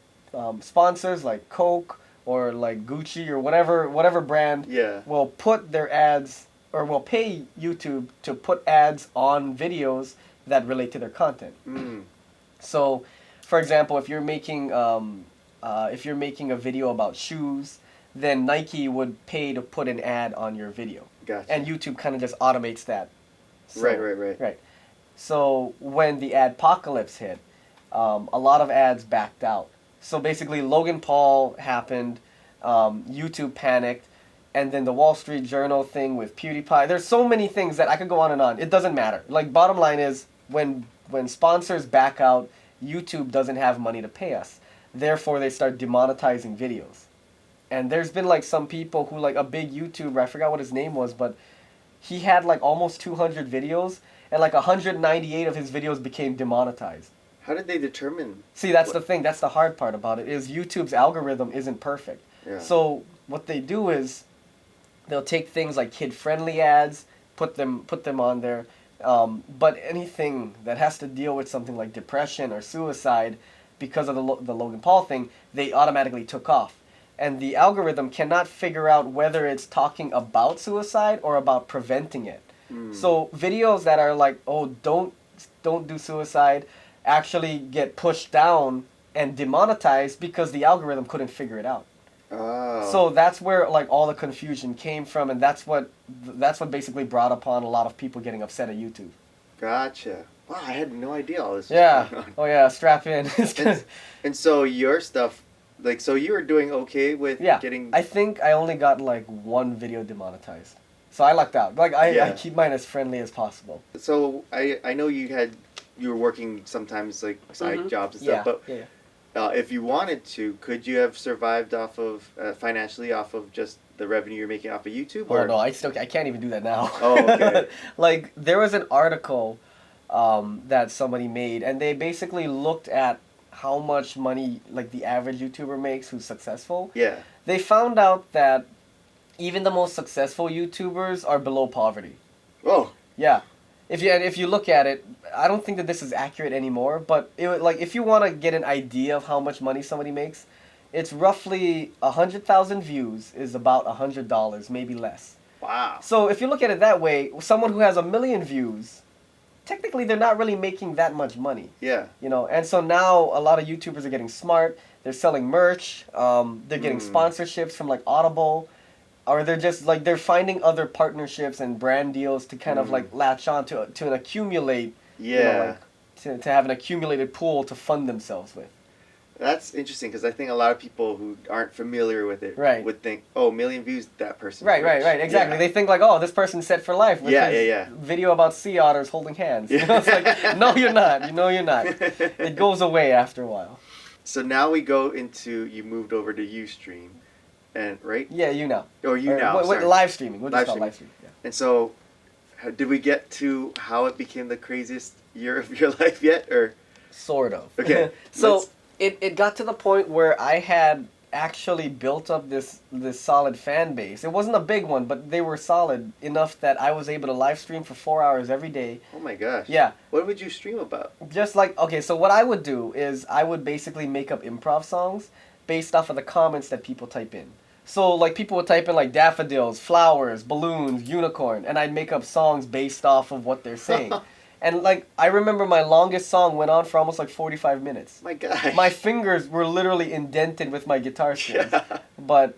Speaker 1: sponsors like Coke or like Gucci or whatever brand
Speaker 3: Yeah.
Speaker 1: will put their ads or will pay YouTube to put ads on videos that relate to their content.
Speaker 3: Mm.
Speaker 1: So, for example, if you're making a video about shoes, then Nike would pay to put an ad on your video,
Speaker 3: Gotcha.
Speaker 1: and YouTube kind of just automates that. So,
Speaker 3: Right.
Speaker 1: Right. So when the adpocalypse hit, a lot of ads backed out. So basically, Logan Paul happened, YouTube panicked, and then the Wall Street Journal thing with PewDiePie. There's so many things that I could go on and on. It doesn't matter. Like, bottom line is, when sponsors back out, YouTube doesn't have money to pay us. Therefore, they start demonetizing videos. And there's been, like, some people who, like, a big YouTuber, I forgot what his name was, but he had, like, almost 200 videos, and, like, 198 of his videos became demonetized.
Speaker 3: How did they determine?
Speaker 1: See, that's the thing. That's the hard part about it, is YouTube's algorithm isn't perfect.
Speaker 3: Yeah.
Speaker 1: So what they do is they'll take things like kid-friendly ads, put them on there, but anything that has to deal with something like depression or suicide, because of the Logan Paul thing, they automatically took off. And the algorithm cannot figure out whether it's talking about suicide or about preventing it. So videos that are like, oh, don't do suicide, actually get pushed down and demonetized because the algorithm couldn't figure it out.
Speaker 3: Oh.
Speaker 1: So that's where like all the confusion came from, and that's what basically brought upon a lot of people getting upset at YouTube.
Speaker 3: Gotcha. Wow, I had no idea all this was
Speaker 1: Yeah.
Speaker 3: going on.
Speaker 1: Oh yeah, strap in.
Speaker 3: And so your stuff, like, so you were doing okay with
Speaker 1: Yeah.
Speaker 3: getting...
Speaker 1: I think I only got like one video demonetized. So I lucked out. Like I keep mine as friendly as possible.
Speaker 3: So I know you were working sometimes like side jobs and stuff, but if you wanted to, could you have survived off of financially off of just the revenue you're making off of YouTube?
Speaker 1: Oh no, I can't even do that now.
Speaker 3: Oh, okay.
Speaker 1: Like there was an article that somebody made, and they basically looked at how much money like the average YouTuber makes who's successful.
Speaker 3: Yeah.
Speaker 1: They found out that even the most successful YouTubers are below poverty.
Speaker 3: Oh.
Speaker 1: Yeah. If you look at it, I don't think that this is accurate anymore, but if you want to get an idea of how much money somebody makes, it's roughly 100,000 views is about $100, maybe less.
Speaker 3: Wow.
Speaker 1: So if you look at it that way, someone who has 1 million views, technically they're not really making that much money.
Speaker 3: Yeah.
Speaker 1: You know, and so now a lot of YouTubers are getting smart. They're selling merch. They're getting sponsorships from like Audible. Or they're just like they're finding other partnerships and brand deals to kind of like latch on to an accumulate.
Speaker 3: Yeah.
Speaker 1: You know, like, to have an accumulated pool to fund themselves with.
Speaker 3: That's interesting because I think a lot of people who aren't familiar with it would think, oh, 1 million views, that person.
Speaker 1: Right, exactly. Yeah. They think like, oh, this person's set for life with
Speaker 3: his
Speaker 1: video about sea otters holding hands. You know, it's like, no, you're not. You know, you're not. It goes away after a while.
Speaker 3: So now we go into, you moved over to Ustream. And right?
Speaker 1: Yeah, now.
Speaker 3: Or now.
Speaker 1: Sorry. Live streaming. We'll just call it live streaming. Yeah.
Speaker 3: And so, did we get to how it became the craziest year of your life yet, or?
Speaker 1: Sort of.
Speaker 3: Okay.
Speaker 1: So it got to the point where I had actually built up this solid fan base. It wasn't a big one, but they were solid enough that I was able to live stream for 4 hours every day.
Speaker 3: Oh my gosh.
Speaker 1: Yeah.
Speaker 3: What would you stream about?
Speaker 1: Just like, okay, so what I would do is I would basically make up improv songs based off of the comments that people type in. So, like, people would type in, like, daffodils, flowers, balloons, unicorn, and I'd make up songs based off of what they're saying. And, like, I remember my longest song went on for almost, like, 45 minutes.
Speaker 3: My gosh.
Speaker 1: My fingers were literally indented with my guitar strings.
Speaker 3: Yeah.
Speaker 1: But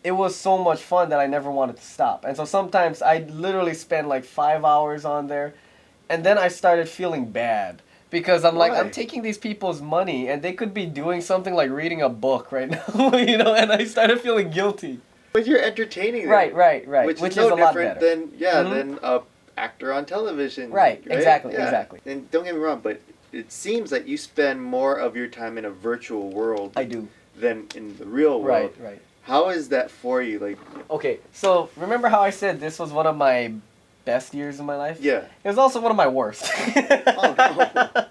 Speaker 1: it was so much fun that I never wanted to stop. And so sometimes I'd literally spend, like, 5 hours on there, and then I started feeling bad. Because I'm like, I'm taking these people's money, and they could be doing something like reading a book right now, you know, and I started feeling guilty.
Speaker 3: But you're entertaining them.
Speaker 1: Right.
Speaker 3: Which is
Speaker 1: no
Speaker 3: no
Speaker 1: a lot
Speaker 3: different
Speaker 1: better.
Speaker 3: than a actor on television.
Speaker 1: Right? Exactly.
Speaker 3: And don't get me wrong, but it seems like you spend more of your time in a virtual world.
Speaker 1: I do.
Speaker 3: Than in the real world.
Speaker 1: Right.
Speaker 3: How is that for you? Like.
Speaker 1: Okay, so remember how I said this was one of my best years of my life?
Speaker 3: Yeah.
Speaker 1: It was also one of my worst.
Speaker 3: Oh, no.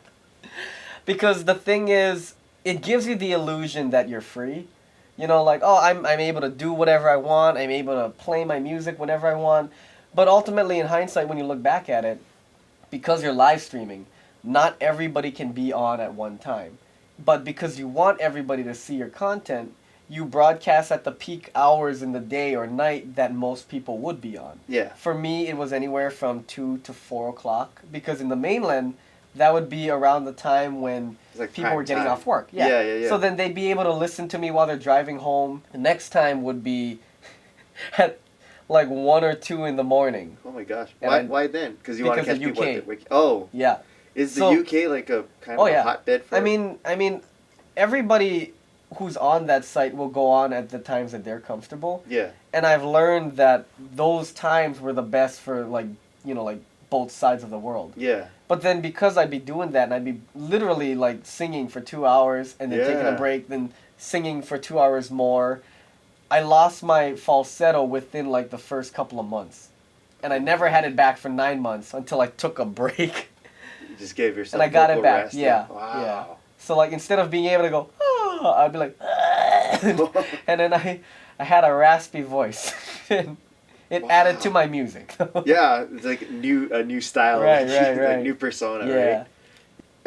Speaker 1: Because the thing is, it gives you the illusion that you're free. You know, like, oh, I'm able to do whatever I want. I'm able to play my music whenever I want. But ultimately, in hindsight, when you look back at it, because you're live streaming, not everybody can be on at one time. But because you want everybody to see your content, you broadcast at the peak hours in the day or night that most people would be on.
Speaker 3: Yeah.
Speaker 1: For me, it was anywhere from 2 to 4 o'clock, because in the mainland, that would be around the time when
Speaker 3: like
Speaker 1: people were getting off work.
Speaker 3: Yeah.
Speaker 1: So then they'd be able to listen to me while they're driving home. The next time would be at like 1 or 2 in the morning.
Speaker 3: Oh my gosh. Why then? Because you want to catch people at the
Speaker 1: UK.
Speaker 3: Oh.
Speaker 1: Yeah.
Speaker 3: Is the
Speaker 1: So-
Speaker 3: UK like a kind
Speaker 1: Oh,
Speaker 3: of a
Speaker 1: yeah.
Speaker 3: hotbed for?
Speaker 1: I mean, everybody who's on that site will go on at the times that they're comfortable.
Speaker 3: Yeah.
Speaker 1: And I've learned that those times were the best for like, like both sides of the world.
Speaker 3: Yeah.
Speaker 1: But then because I'd be doing that and I'd be literally like singing for 2 hours and then taking a
Speaker 3: Yeah.
Speaker 1: break, then singing for 2 hours more, I lost my falsetto within like the first couple of months. And I never had it back for 9 months until I took a break.
Speaker 3: You just gave yourself
Speaker 1: And I got it
Speaker 3: vocal
Speaker 1: back,
Speaker 3: rest.
Speaker 1: yeah,
Speaker 3: Wow.
Speaker 1: yeah. So like instead of being able to go, I'd be like, and then I had a raspy voice. And it added to my music.
Speaker 3: Yeah, it's like a new style.
Speaker 1: Right,
Speaker 3: like
Speaker 1: right.
Speaker 3: new persona,
Speaker 1: Yeah.
Speaker 3: right?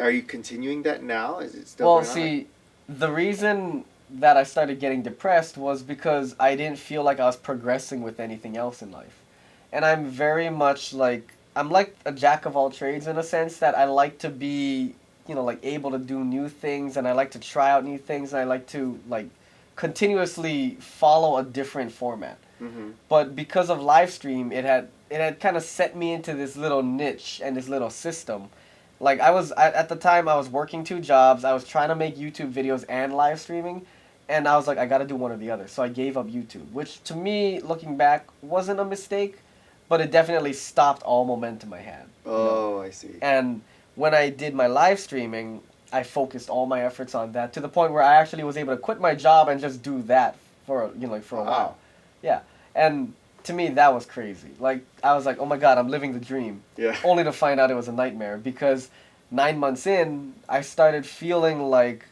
Speaker 3: Are you continuing that now? Is it still
Speaker 1: Well,
Speaker 3: going on?
Speaker 1: see, the reason that I started getting depressed was because I didn't feel like I was progressing with anything else in life. And I'm very much like, I'm like a jack of all trades in a sense that I like to be, like able to do new things and I like to try out new things and I like to like continuously follow a different format.
Speaker 3: Mm-hmm.
Speaker 1: But because of live stream, it had kind of set me into this little niche and this little system. Like at the time I was working 2 jobs. I was trying to make YouTube videos and live streaming, and I was like, I got to do one or the other. So I gave up YouTube, which to me, looking back, wasn't a mistake, but it definitely stopped all momentum I had.
Speaker 3: Oh, I see.
Speaker 1: And when I did my live streaming, I focused all my efforts on that to the point where I actually was able to quit my job and just do that for for a while. Yeah. And to me, that was crazy. Like, I was like, oh my God, I'm living the dream.
Speaker 3: Yeah.
Speaker 1: Only to find out it was a nightmare because 9 months in, I started feeling like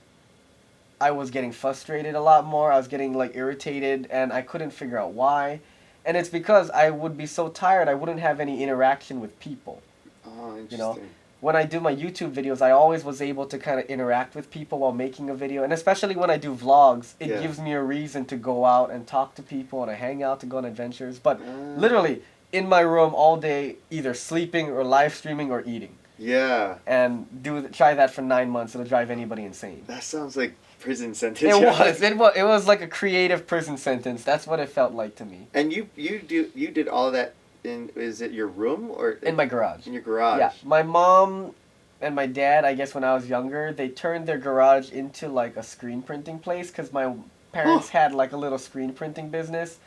Speaker 1: I was getting frustrated a lot more. I was getting, like, irritated, and I couldn't figure out why. And it's because I would be so tired, I wouldn't have any interaction with people.
Speaker 3: Oh, interesting.
Speaker 1: You know? When I do my YouTube videos, I always was able to kind of interact with people while making a video. And especially when I do vlogs, it
Speaker 3: Yeah.
Speaker 1: gives me a reason to go out and talk to people and I hang out to go on adventures. But literally, in my room all day, either sleeping or live streaming or eating.
Speaker 3: Yeah.
Speaker 1: And try that for 9 months. It'll drive anybody insane.
Speaker 3: That sounds like prison sentence.
Speaker 1: It was like a creative prison sentence. That's what it felt like to me.
Speaker 3: And you did all that is it your room or
Speaker 1: In my garage.
Speaker 3: in your garage?
Speaker 1: Yeah, my mom and my dad, I guess when I was younger, they turned their garage into like a screen printing place because my parents had like a little screen printing business,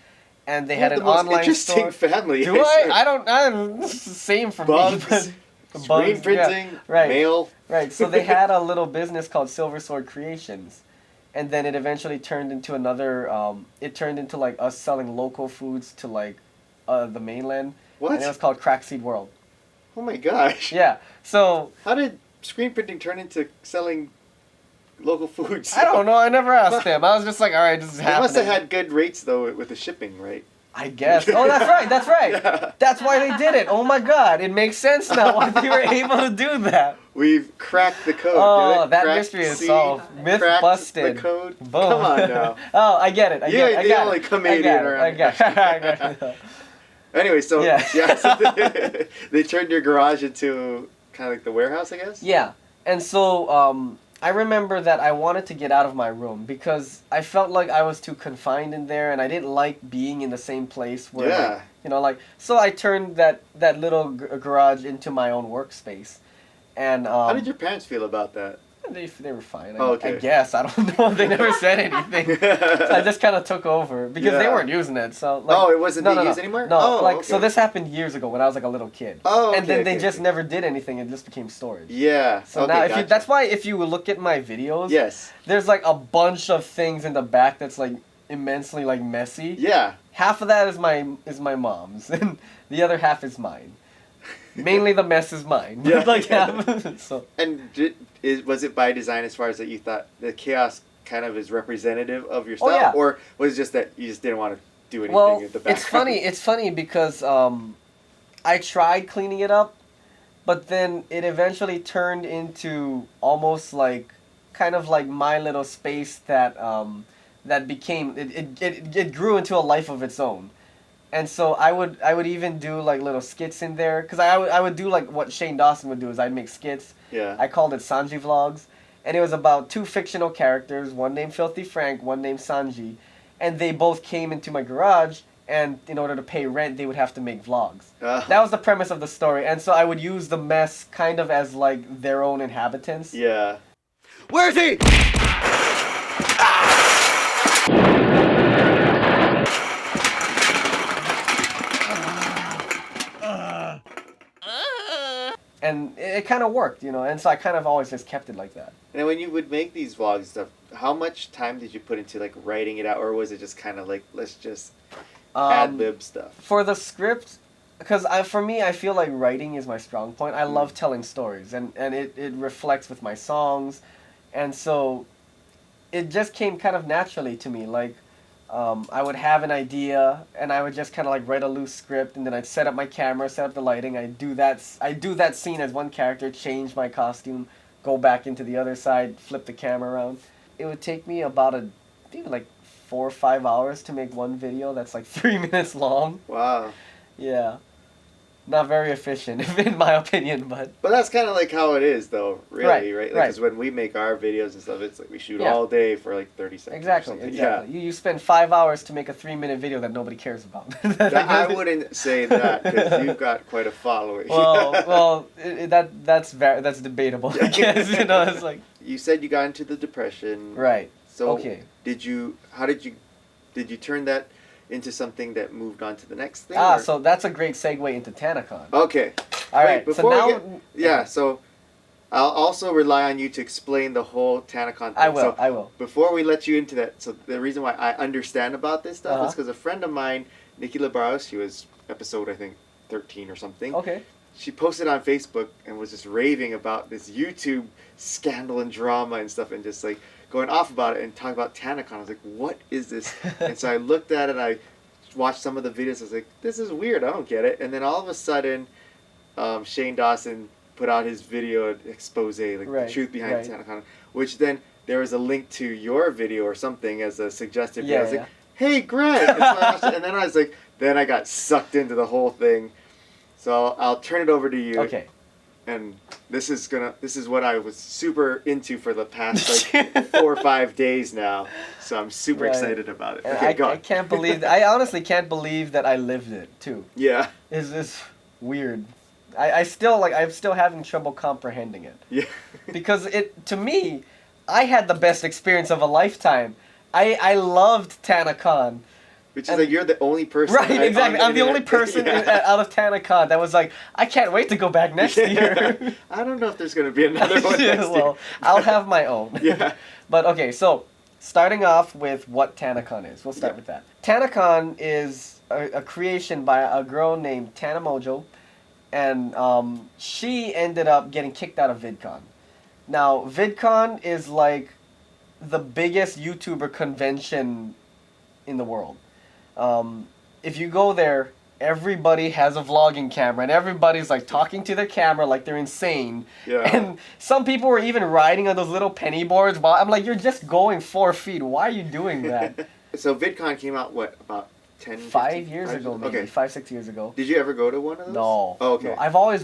Speaker 1: and they had
Speaker 3: the
Speaker 1: an
Speaker 3: most
Speaker 1: online
Speaker 3: interesting
Speaker 1: store.
Speaker 3: family.
Speaker 1: Do I? I don't. It's the same for
Speaker 3: Bugs,
Speaker 1: me. But
Speaker 3: screen
Speaker 1: bugs,
Speaker 3: printing,
Speaker 1: yeah, right.
Speaker 3: mail.
Speaker 1: Right. So they had a little business called Silver Sword Creations, and then it eventually turned into another. It turned into like us selling local foods to like, the mainland.
Speaker 3: What?
Speaker 1: And it was called Crackseed World.
Speaker 3: Oh my gosh.
Speaker 1: Yeah. So
Speaker 3: How did screen printing turn into selling local foods?
Speaker 1: I don't know. I never asked them. I was just like, all right, this is
Speaker 3: They
Speaker 1: happening.
Speaker 3: must have had good rates though with the shipping, right?
Speaker 1: I guess. Oh, that's right. That's right.
Speaker 3: Yeah.
Speaker 1: That's why they did it. Oh my God, it makes sense now why they were able to do that.
Speaker 3: We've cracked the code.
Speaker 1: Oh,
Speaker 3: Get it?
Speaker 1: that
Speaker 3: Cracked
Speaker 1: mystery is
Speaker 3: C,
Speaker 1: solved. Myth
Speaker 3: cracked
Speaker 1: busted.
Speaker 3: The code.
Speaker 1: Boom.
Speaker 3: Come on now.
Speaker 1: Oh, I get it. I
Speaker 3: You're
Speaker 1: get it.
Speaker 3: the
Speaker 1: I got
Speaker 3: only
Speaker 1: it.
Speaker 3: comedian
Speaker 1: I
Speaker 3: around
Speaker 1: got it. I got it.
Speaker 3: Anyway, so
Speaker 1: Yeah.
Speaker 3: so they turned your garage into kind of like the warehouse, I guess.
Speaker 1: Yeah, and so I remember that I wanted to get out of my room because I felt like I was too confined in there, and I didn't like being in the same place where,
Speaker 3: Yeah.
Speaker 1: so I turned that little garage into my own workspace, and
Speaker 3: How did your parents feel about that?
Speaker 1: they were fine.
Speaker 3: Oh, okay.
Speaker 1: I guess I don't know. They never said anything. So I just kind of took over because they
Speaker 3: Yeah.
Speaker 1: weren't using it. So like,
Speaker 3: Oh, it wasn't being used anymore?
Speaker 1: No,
Speaker 3: Oh,
Speaker 1: like
Speaker 3: okay.
Speaker 1: so this happened years ago when I was like a little kid.
Speaker 3: Oh,
Speaker 1: and then
Speaker 3: okay,
Speaker 1: they
Speaker 3: okay,
Speaker 1: just
Speaker 3: okay.
Speaker 1: never did anything. It just became storage.
Speaker 3: Yeah.
Speaker 1: So
Speaker 3: okay,
Speaker 1: now,
Speaker 3: gotcha.
Speaker 1: that's why if you look at my videos,
Speaker 3: Yes.
Speaker 1: there's like a bunch of things in the back that's like immensely like messy.
Speaker 3: Yeah.
Speaker 1: Half of that is my mom's, and the other half is mine. Mainly the mess is mine.
Speaker 3: Yeah.
Speaker 1: Like so.
Speaker 3: And was it by design as far as that you thought the chaos kind of is representative of your style,
Speaker 1: yeah.
Speaker 3: or was it just that you just didn't want to do anything
Speaker 1: Well,
Speaker 3: at the back?
Speaker 1: it's funny because I tried cleaning it up, but then it eventually turned into almost like kind of like my little space that that became it grew into a life of its own. And so I would even do like little skits in there because I would do like what Shane Dawson would do is I'd make skits.
Speaker 3: Yeah.
Speaker 1: I called it Sanji Vlogs, and it was about 2 fictional characters, one named Filthy Frank, one named Sanji, and they both came into my garage and in order to pay rent, they would have to make vlogs. That was the premise of the story, and so I would use the mess kind of as like their own inhabitants.
Speaker 3: Yeah.
Speaker 1: Where's he? And it kind of worked, you know, and so I kind of always just kept it like that.
Speaker 3: And when you would make these vlogs and stuff, how much time did you put into like writing it out, or was it just kind of like, let's just ad lib stuff?
Speaker 1: For the script, because for me, I feel like writing is my strong point. I love telling stories, and it reflects with my songs, and so it just came kind of naturally to me. Like, I would have an idea, and I would just kind of like write a loose script, and then I'd set up my camera, set up the lighting. I do that scene as one character, change my costume, go back into the other side, flip the camera around. It would take me about maybe like 4 or 5 hours to make one video that's like 3 minutes long.
Speaker 3: Wow.
Speaker 1: Yeah. Not very efficient, in my opinion, but
Speaker 3: that's kind of like how it is, though, really, right?
Speaker 1: Right.
Speaker 3: Because when we make our videos and stuff, it's like we shoot all day for like 30 seconds.
Speaker 1: Exactly.
Speaker 3: Yeah.
Speaker 1: You spend 5 hours to make a 3-minute video that nobody cares about.
Speaker 3: I wouldn't say that, because you've got quite a following.
Speaker 1: Well, that's debatable. I guess, you know, it's like.
Speaker 3: You said you got into the depression.
Speaker 1: Right.
Speaker 3: So
Speaker 1: okay.
Speaker 3: Did you turn that into something that moved on to the next thing?
Speaker 1: So that's a great segue into Tanacon.
Speaker 3: Okay.
Speaker 1: All right.
Speaker 3: Before
Speaker 1: so now,
Speaker 3: so I'll also rely on you to explain the whole Tanacon thing.
Speaker 1: I will.
Speaker 3: Before we let you into that, so the reason why I understand about this stuff is because a friend of mine, Nikki Labaros, she was episode, I think, 13 or something.
Speaker 1: Okay.
Speaker 3: She posted on Facebook and was just raving about this YouTube scandal and drama and stuff, and just like going off about it and talking about Tanacon. I was like, what is this? And so I looked at it, I watched some of the videos, I was like, this is weird, I don't get it. And then all of a sudden, Shane Dawson put out his video expose, like the truth behind Tanacon, which then there was a link to your video or something as a suggested video. I was like, hey Greg! And, so I watched it, and then I was like, then I got sucked into the whole thing. So I'll turn it over to you.
Speaker 1: Okay.
Speaker 3: And this is what I was super into for the past like 4 or 5 days now. So I'm super excited about it. Okay, go on.
Speaker 1: I can't believe I honestly can't believe that I lived it too.
Speaker 3: Yeah.
Speaker 1: Is this weird? I'm still having trouble comprehending it.
Speaker 3: Yeah.
Speaker 1: Because to me, I had the best experience of a lifetime. I loved Tanacon.
Speaker 3: Which is like you're the only person.
Speaker 1: Right, exactly. I'm the only person out of Tanacon that was like, I can't wait to go back next year.
Speaker 3: I don't know if there's going to be another one next year.
Speaker 1: I'll have my own.
Speaker 3: Yeah.
Speaker 1: But okay, so starting off with what Tanacon is. We'll start with that. Tanacon is a creation by a girl named Tana Mojo, and she ended up getting kicked out of VidCon. Now, VidCon is like the biggest YouTuber convention in the world. If you go there, everybody has a vlogging camera, and everybody's like talking to their camera like they're insane.
Speaker 3: Yeah.
Speaker 1: And some people were even riding on those little penny boards. While I'm like, you're just going 4 feet. Why are you doing that?
Speaker 3: So VidCon came out about
Speaker 1: 5 years ago, maybe.
Speaker 3: Okay.
Speaker 1: 5-6 years ago.
Speaker 3: Did you ever go to one of those?
Speaker 1: No.
Speaker 3: Oh, okay.
Speaker 1: No. I've always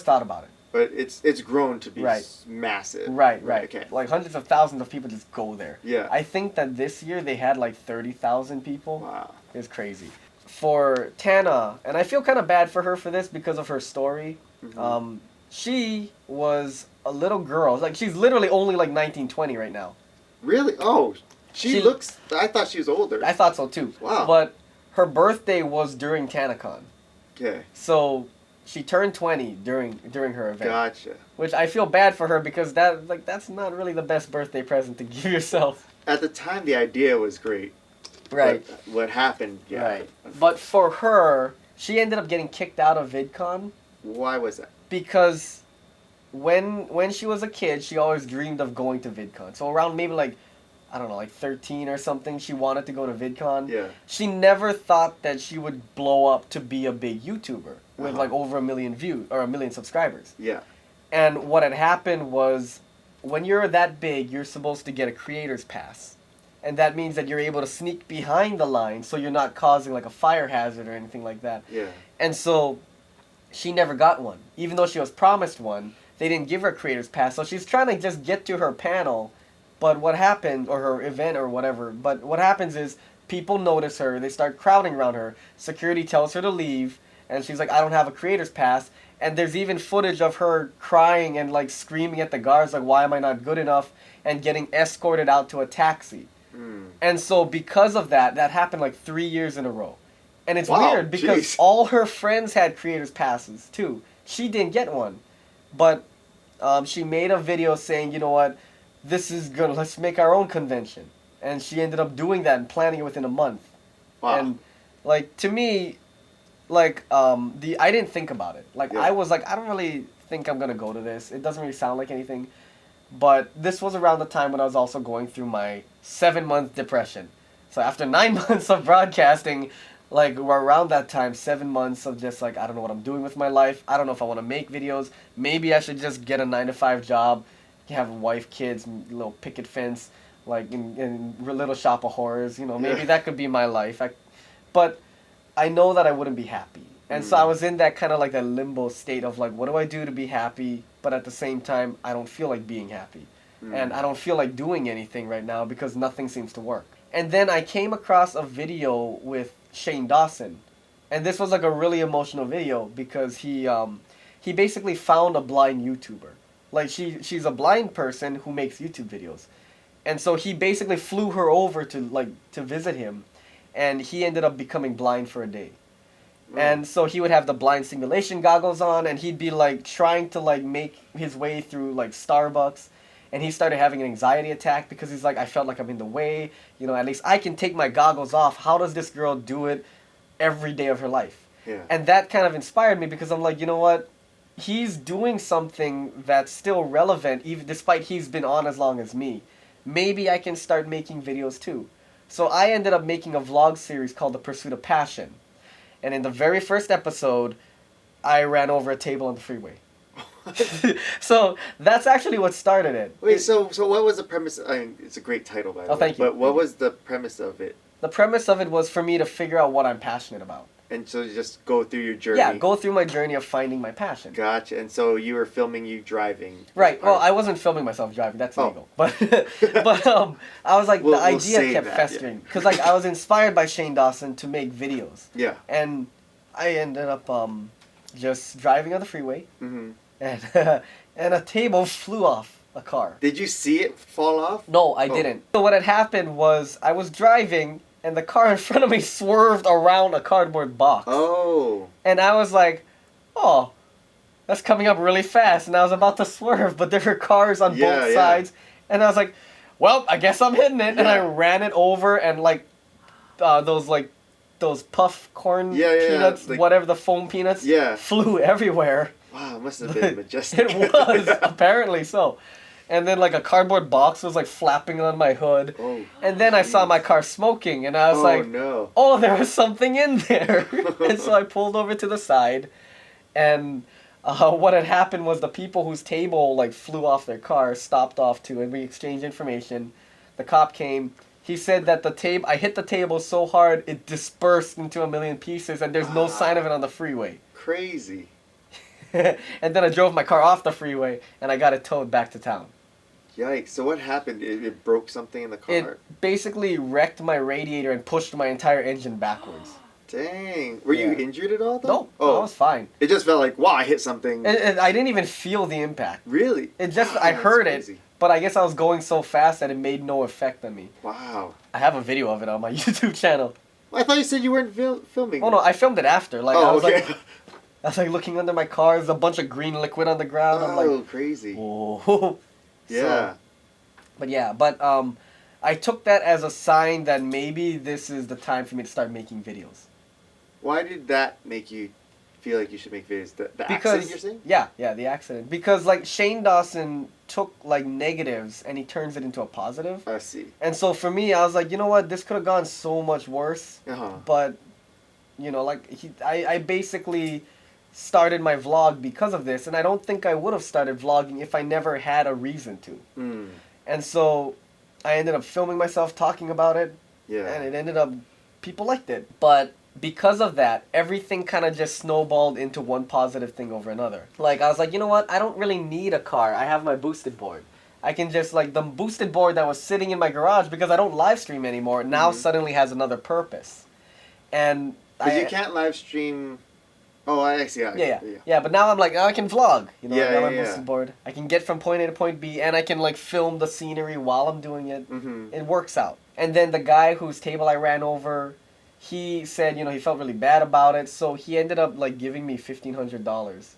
Speaker 1: thought about it.
Speaker 3: But it's grown to be massive.
Speaker 1: Right.
Speaker 3: Okay.
Speaker 1: Like hundreds of thousands of people just go there.
Speaker 3: Yeah.
Speaker 1: I think that this year they had like 30,000 people.
Speaker 3: Wow.
Speaker 1: It's crazy. For Tana, and I feel kind of bad for her for this because of her story.
Speaker 3: Mm-hmm.
Speaker 1: She was a little girl. Like, she's literally only like 19, 20 right now.
Speaker 3: Really? Oh, she looks... I thought she was older.
Speaker 1: I thought so too.
Speaker 3: Wow.
Speaker 1: But her birthday was during Tanacon.
Speaker 3: Okay.
Speaker 1: So she turned 20 during her event.
Speaker 3: Gotcha.
Speaker 1: Which I feel bad for her because that's not really the best birthday present to give yourself.
Speaker 3: At the time, the idea was great.
Speaker 1: Right.
Speaker 3: But what happened,
Speaker 1: Right. But for her, she ended up getting kicked out of VidCon.
Speaker 3: Why was that?
Speaker 1: Because when she was a kid, she always dreamed of going to VidCon. So around maybe like 13 or something, she wanted to go to VidCon.
Speaker 3: Yeah.
Speaker 1: She never thought that she would blow up to be a big YouTuber with like over 1 million views or 1 million subscribers.
Speaker 3: Yeah.
Speaker 1: And what had happened was, when you're that big, you're supposed to get a creator's pass. And that means that you're able to sneak behind the line so you're not causing like a fire hazard or anything like that.
Speaker 3: Yeah.
Speaker 1: And so she never got one. Even though she was promised one, they didn't give her a creator's pass. So she's trying to just get to her panel, but what happened, or her event or whatever, but what happens is people notice her, they start crowding around her. Security tells her to leave, and she's like, I don't have a creator's pass. And there's even footage of her crying and like screaming at the guards, like, why am I not good enough? And getting escorted out to a taxi. And so because of that, that happened like 3 years in a row. And it's weird because all her friends had creators passes too. She didn't get one. But she made a video saying, you know what, this is good, let's make our own convention. And she ended up doing that and planning it within a month. Wow. And like, to me, like, I didn't think about it. Like, I was like, I don't really think I'm gonna go to this. It doesn't really sound like anything. But this was around the time when I was also going through my 7-month depression. So after 9 months of broadcasting, like, around that time, 7 months of just like, I don't know what I'm doing with my life. I don't know if I want to make videos. Maybe I should just get a 9-to-5 job, have a wife, kids, little picket fence, like in Little Shop of Horrors. You know, maybe that could be my life. But I know that I wouldn't be happy. And so I was in that kind of like that limbo state of like, what do I do to be happy? But at the same time, I don't feel like being happy. And I don't feel like doing anything right now because nothing seems to work. And then I came across a video with Shane Dawson. And this was like a really emotional video because he basically found a blind YouTuber. Like she's a blind person who makes YouTube videos. And so he basically flew her over to visit him. And he ended up becoming blind for a day. And so he would have the blind simulation goggles on, and he'd be like trying to like make his way through like Starbucks, and he started having an anxiety attack because he's like, I felt like I'm in the way, you know, at least I can take my goggles off. How does this girl do it every day of her life? Yeah. And that kind of inspired me because I'm like, you know what? He's doing something that's still relevant even despite he's been on as long as me. Maybe I can start making videos too. So I ended up making a vlog series called The Pursuit of Passion. And in the very first episode, I ran over a table on the freeway. So that's actually what started it.
Speaker 3: Wait, so what was the premise? I mean, it's a great title, by the way.
Speaker 1: Oh, thank you.
Speaker 3: But what was the premise of it?
Speaker 1: The premise of it was for me to figure out what I'm passionate about.
Speaker 3: And so you just go through your journey.
Speaker 1: Yeah, go through my journey of finding my passion.
Speaker 3: Gotcha. And so you were filming you driving.
Speaker 1: Right. Well, I wasn't filming myself driving. That's illegal. But I was like, the idea kept festering. Because like I was inspired by Shane Dawson to make videos. Yeah. And I ended up just driving on the freeway. Mm-hmm. And a table flew off a car.
Speaker 3: Did you see it fall off?
Speaker 1: No, I didn't. So what had happened was I was driving, and the car in front of me swerved around a cardboard box. Oh. And I was like, oh, that's coming up really fast. And I was about to swerve, but there were cars on both sides. And I was like, well, I guess I'm hitting it. Yeah. And I ran it over, and those puff corn peanuts, like, whatever, the foam peanuts, flew everywhere.
Speaker 3: Wow, it must have been majestic.
Speaker 1: It was, apparently so. And then like a cardboard box was like flapping on my hood. Oh, and then I saw my car smoking, and I was like, no. Oh, there was something in there. And so I pulled over to the side, and what had happened was the people whose table like flew off their car stopped off too, and we exchanged information. The cop came. He said that I hit the table so hard it dispersed into a million pieces, and there's no sign of it on the freeway.
Speaker 3: Crazy.
Speaker 1: And then I drove my car off the freeway, and I got it towed back to town.
Speaker 3: Yikes. So what happened? It broke something in the car?
Speaker 1: It basically wrecked my radiator and pushed my entire engine backwards.
Speaker 3: Dang. Were you injured at all, though?
Speaker 1: No. Oh. I was fine.
Speaker 3: It just felt like, wow, I hit something.
Speaker 1: I didn't even feel the impact.
Speaker 3: Really?
Speaker 1: It just, I heard it, but I guess I was going so fast that it made no effect on me.
Speaker 3: Wow.
Speaker 1: I have a video of it on my YouTube channel.
Speaker 3: I thought you said you weren't filming.
Speaker 1: Oh, no, I filmed it after. Like, I was like looking under my car. There's a bunch of green liquid on the ground. I'm like,
Speaker 3: crazy.
Speaker 1: Whoa.
Speaker 3: Yeah.
Speaker 1: But I took that as a sign that maybe this is the time for me to start making videos.
Speaker 3: Why did that make you feel like you should make videos? The accident you're saying?
Speaker 1: Yeah, the accident. Because like Shane Dawson took like negatives and he turns it into a positive.
Speaker 3: I see.
Speaker 1: And so for me, I was like, you know what? This could have gone so much worse. But, you know, like I basically started my vlog because of this, and I don't think I would have started vlogging if I never had a reason to. And so I ended up filming myself talking about it, and it ended up, people liked it. But because of that, everything kind of just snowballed into one positive thing over another. Like, I was like, you know what? I don't really need a car. I have my boosted board. I can just like the boosted board that was sitting in my garage because I don't live stream anymore now suddenly has another purpose. And
Speaker 3: Because you can't live stream. Oh, I see.
Speaker 1: Yeah, but now I'm like, I can vlog. You know, I got my
Speaker 3: yeah.
Speaker 1: boosted board. I can get from point A to point B, and I can like film the scenery while I'm doing it. It works out. And then the guy whose table I ran over, he said, you know, he felt really bad about it, so he ended up like giving me $1,500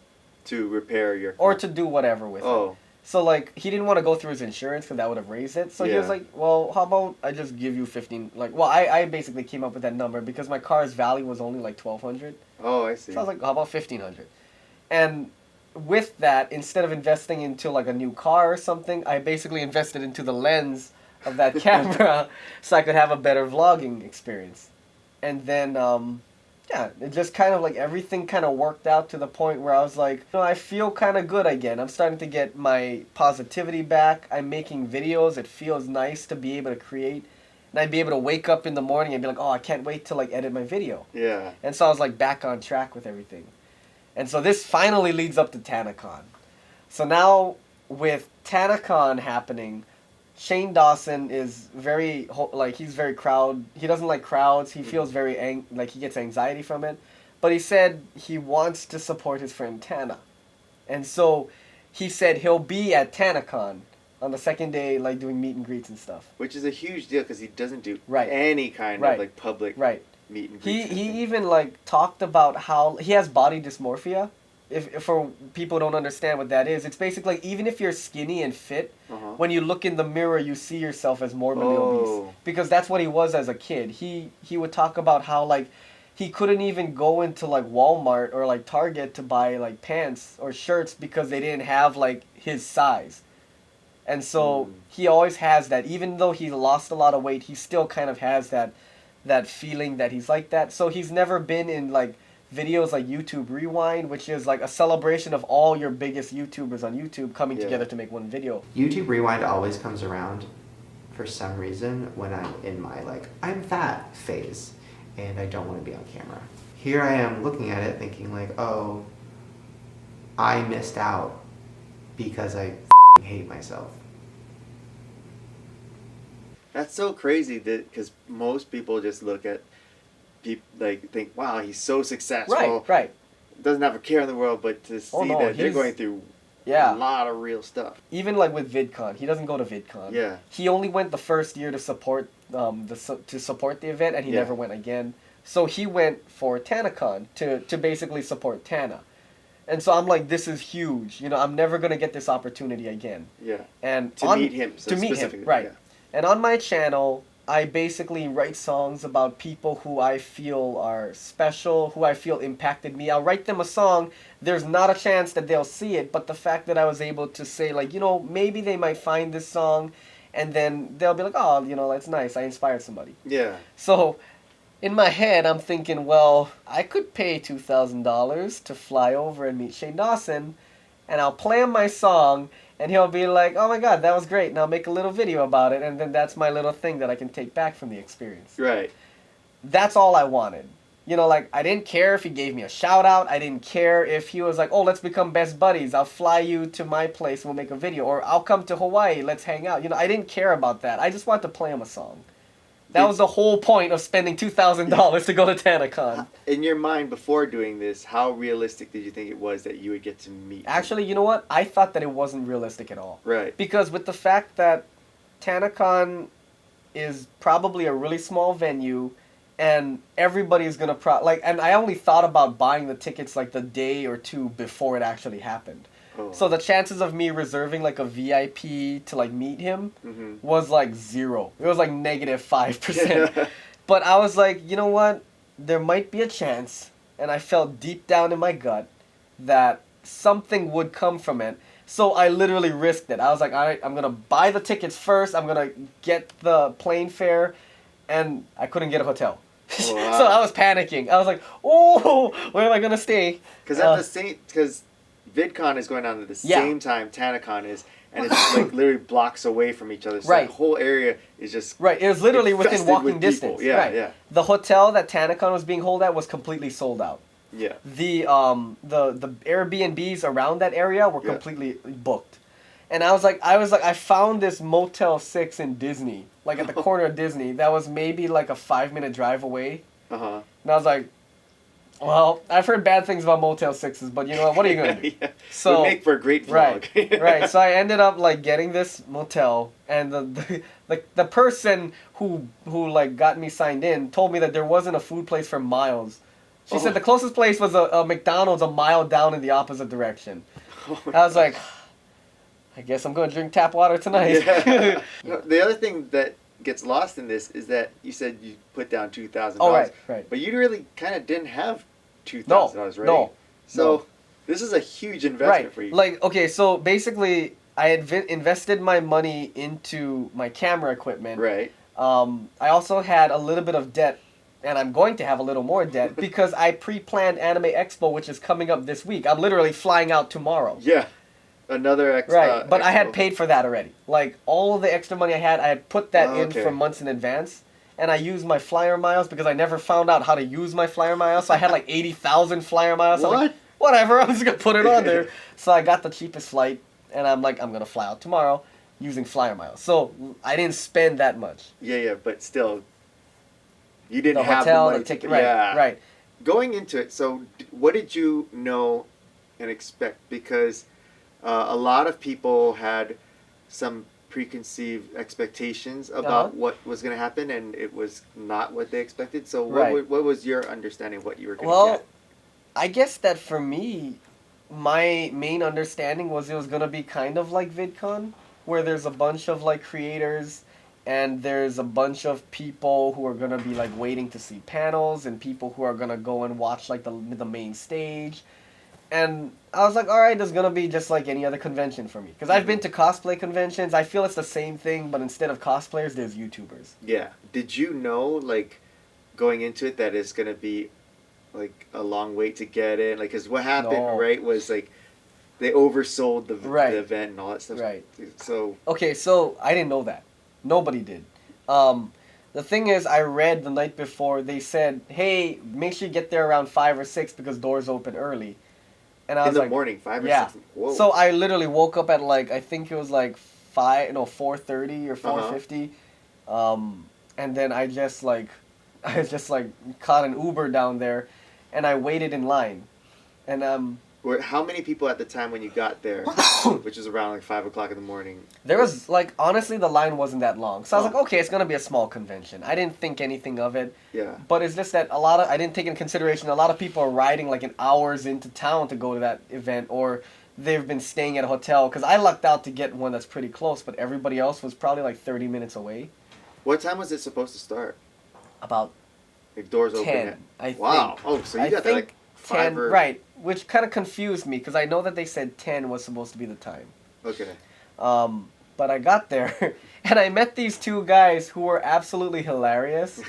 Speaker 3: to repair your car.
Speaker 1: or to do whatever with it. So like he didn't want to go through his insurance because that would have raised it. So he was like, well, how about I just give you 15? Like, well, I basically came up with that number because my car's value was only like 1,200.
Speaker 3: Oh, I see.
Speaker 1: So I was like, how about 1,500? And with that, instead of investing into like a new car or something, I basically invested into the lens of that camera so I could have a better vlogging experience. And then, yeah, it just kind of like everything kind of worked out to the point where I was like, you know, I feel kind of good again. I'm starting to get my positivity back. I'm making videos. It feels nice to be able to create. And I'd be able to wake up in the morning and be like, oh, I can't wait to like edit my video.
Speaker 3: Yeah.
Speaker 1: And so I was like back on track with everything. And so this finally leads up to Tanacon. So now with Tanacon happening, Shane Dawson is very, like, he's very crowd. He doesn't like crowds. He feels very, like, he gets anxiety from it. But he said he wants to support his friend Tana. And so he said he'll be at Tanacon on the second day, like, doing meet and greets and stuff.
Speaker 3: Which is a huge deal because he doesn't do
Speaker 1: Right.
Speaker 3: any kind of, like, public
Speaker 1: Right.
Speaker 3: meet and greets.
Speaker 1: He even, like, talked about how he has body dysmorphia. If for people who don't understand what that is, it's basically even if you're skinny and fit, when you look in the mirror, you see yourself as morbidly obese. Because that's what he was as a kid. He would talk about how, like, he couldn't even go into, like, Walmart or, like, Target to buy, like, pants or shirts because they didn't have, like, his size. And so he always has that. Even though he lost a lot of weight, he still kind of has that feeling that he's like that. So he's never been in, like, videos like YouTube Rewind, which is like a celebration of all your biggest YouTubers on YouTube coming together to make one video.
Speaker 7: YouTube Rewind always comes around for some reason when I'm in my, like, I'm fat phase and I don't want to be on camera. Here I am looking at it thinking like, oh, I missed out because I hate myself.
Speaker 3: That's so crazy that because most people just look at people like think, wow, he's so successful.
Speaker 1: Right.
Speaker 3: Doesn't have a care in the world, but to see that they're going through a lot of real stuff.
Speaker 1: Even like with VidCon, he doesn't go to VidCon.
Speaker 3: Yeah.
Speaker 1: He only went the first year to support the event, and he never went again. So he went for Tanacon to basically support Tana. And so I'm like, this is huge. You know, I'm never gonna get this opportunity again.
Speaker 3: Yeah.
Speaker 1: And
Speaker 3: to meet him.
Speaker 1: Right.
Speaker 3: Yeah.
Speaker 1: And on my channel, I basically write songs about people who I feel are special, who I feel impacted me. I'll write them a song. There's not a chance that they'll see it, but the fact that I was able to say, like, you know, maybe they might find this song, and then they'll be like, oh, you know, that's nice. I inspired somebody.
Speaker 3: Yeah.
Speaker 1: So in my head, I'm thinking, well, I could pay $2,000 to fly over and meet Shane Dawson, and I'll play him my song, and he'll be like, oh my God, that was great, and I'll make a little video about it, and then that's my little thing that I can take back from the experience.
Speaker 3: Right.
Speaker 1: That's all I wanted. You know, like, I didn't care if he gave me a shout out. I didn't care if he was like, oh, let's become best buddies. I'll fly you to my place, we'll make a video. Or I'll come to Hawaii, let's hang out. You know, I didn't care about that. I just wanted to play him a song. That was the whole point of spending $2,000 to go to Tanacon.
Speaker 3: In your mind, before doing this, how realistic did you think it was that you would get to meet him?
Speaker 1: Actually, you know what? I thought that it wasn't realistic at all.
Speaker 3: Right.
Speaker 1: Because with the fact that Tanacon is probably a really small venue, and everybo's gonna and I only thought about buying the tickets like the day or two before it actually happened. So the chances of me reserving like a VIP to like meet him was like 0. It was like negative 5%. But I was like, you know what? There might be a chance, and I felt deep down in my gut that something would come from it. So I literally risked it. I was like, all right, I'm gonna buy the tickets first. I'm gonna get the plane fare, and I couldn't get a hotel.
Speaker 3: Oh, wow.
Speaker 1: So I was panicking. I was like, oh, where am I gonna stay?
Speaker 3: Because VidCon is going on at the same time Tanacon is, and it's like literally blocks away from each other. So the whole area is just
Speaker 1: it was literally within walking distance.
Speaker 3: Yeah, yeah.
Speaker 1: The hotel that Tanacon was being held at was completely sold out.
Speaker 3: Yeah.
Speaker 1: The Airbnbs around that area were completely booked. And I found this Motel 6 in Disney, like at the corner of Disney, that was maybe like a 5-minute drive away.
Speaker 3: Uh-huh.
Speaker 1: And I was like, well, I've heard bad things about Motel 6s, but you know what are you going to do?
Speaker 3: Yeah.
Speaker 1: So,
Speaker 3: Would make for a great vlog.
Speaker 1: right. So I ended up like getting this motel, and the person who like got me signed in told me that there wasn't a food place for miles. She said the closest place was a McDonald's a mile down in the opposite direction. I was like, I guess I'm going to drink tap water tonight.
Speaker 3: Yeah. The other thing that gets lost in this is that you said you put down $2,000.
Speaker 1: Oh, right.
Speaker 3: But you really kind of didn't have $2,000, right?
Speaker 1: No.
Speaker 3: So this is a huge investment for you.
Speaker 1: Like, okay, so basically, I had invested my money into my camera equipment.
Speaker 3: Right.
Speaker 1: I also had a little bit of debt, and I'm going to have a little more debt because I pre-planned Anime Expo, which is coming up this week. I'm literally flying out tomorrow.
Speaker 3: Yeah. Another
Speaker 1: Right, but I had
Speaker 3: expo.
Speaker 1: paid for that already. Like, all of the extra money I had put that in
Speaker 3: okay.
Speaker 1: for months in advance. And I used my flyer miles because I never found out how to use my flyer miles. So I had like 80,000 flyer miles. So I'm like, whatever, I'm just going to put it on there. So I got the cheapest flight, and I'm like, I'm going to fly out tomorrow using flyer miles. So I didn't spend that much.
Speaker 3: Yeah, but still, you didn't
Speaker 1: The
Speaker 3: have
Speaker 1: hotel,
Speaker 3: the money.
Speaker 1: the ticket, right,
Speaker 3: Yeah.
Speaker 1: right.
Speaker 3: Going into it, so what did you know and expect? Because a lot of people had some preconceived expectations about what was going to happen, and it was not what they expected. So what was your understanding of what you were going to get?
Speaker 1: I guess that for me, my main understanding was it was going to be kind of like VidCon, where there's a bunch of like creators and there's a bunch of people who are going to be like waiting to see panels and people who are going to go and watch like the main stage. And I was like, all right, there's going to be just like any other convention for me. Because I've been to cosplay conventions. I feel it's the same thing, but instead of cosplayers, there's YouTubers.
Speaker 3: Yeah. Did you know, like, going into it that it's going to be, like, a long wait to get in? Like, because what happened, right, was, like, they oversold the event and all that stuff.
Speaker 1: Right.
Speaker 3: So...
Speaker 1: Okay, so I didn't know that. Nobody did. The thing is, I read the night before, they said, hey, make sure you get there around 5 or 6 because doors open early. And I was
Speaker 3: in the morning, 5 or 6? Whoa.
Speaker 1: So I literally woke up at like, I think it was like 4:30 or 4:50. And then I just caught an Uber down there and I waited in line. And
Speaker 3: how many people at the time when you got there, which is around like 5 o'clock in the morning?
Speaker 1: There was like, honestly, the line wasn't that long. So I was like, okay, it's going to be a small convention. I didn't think anything of it.
Speaker 3: Yeah.
Speaker 1: But it's just that I didn't take in consideration, a lot of people are riding like an hours into town to go to that event, or they've been staying at a hotel. Because I lucked out to get one that's pretty close, but everybody else was probably like 30 minutes away.
Speaker 3: What time was it supposed to start?
Speaker 1: About
Speaker 3: like doors
Speaker 1: 10,
Speaker 3: open
Speaker 1: I think.
Speaker 3: Wow. Oh, so you got there like 5 or...
Speaker 1: Right, which kind of confused me because I know that they said 10 was supposed to be the time.
Speaker 3: Okay.
Speaker 1: But I got there and I met these two guys who were absolutely hilarious.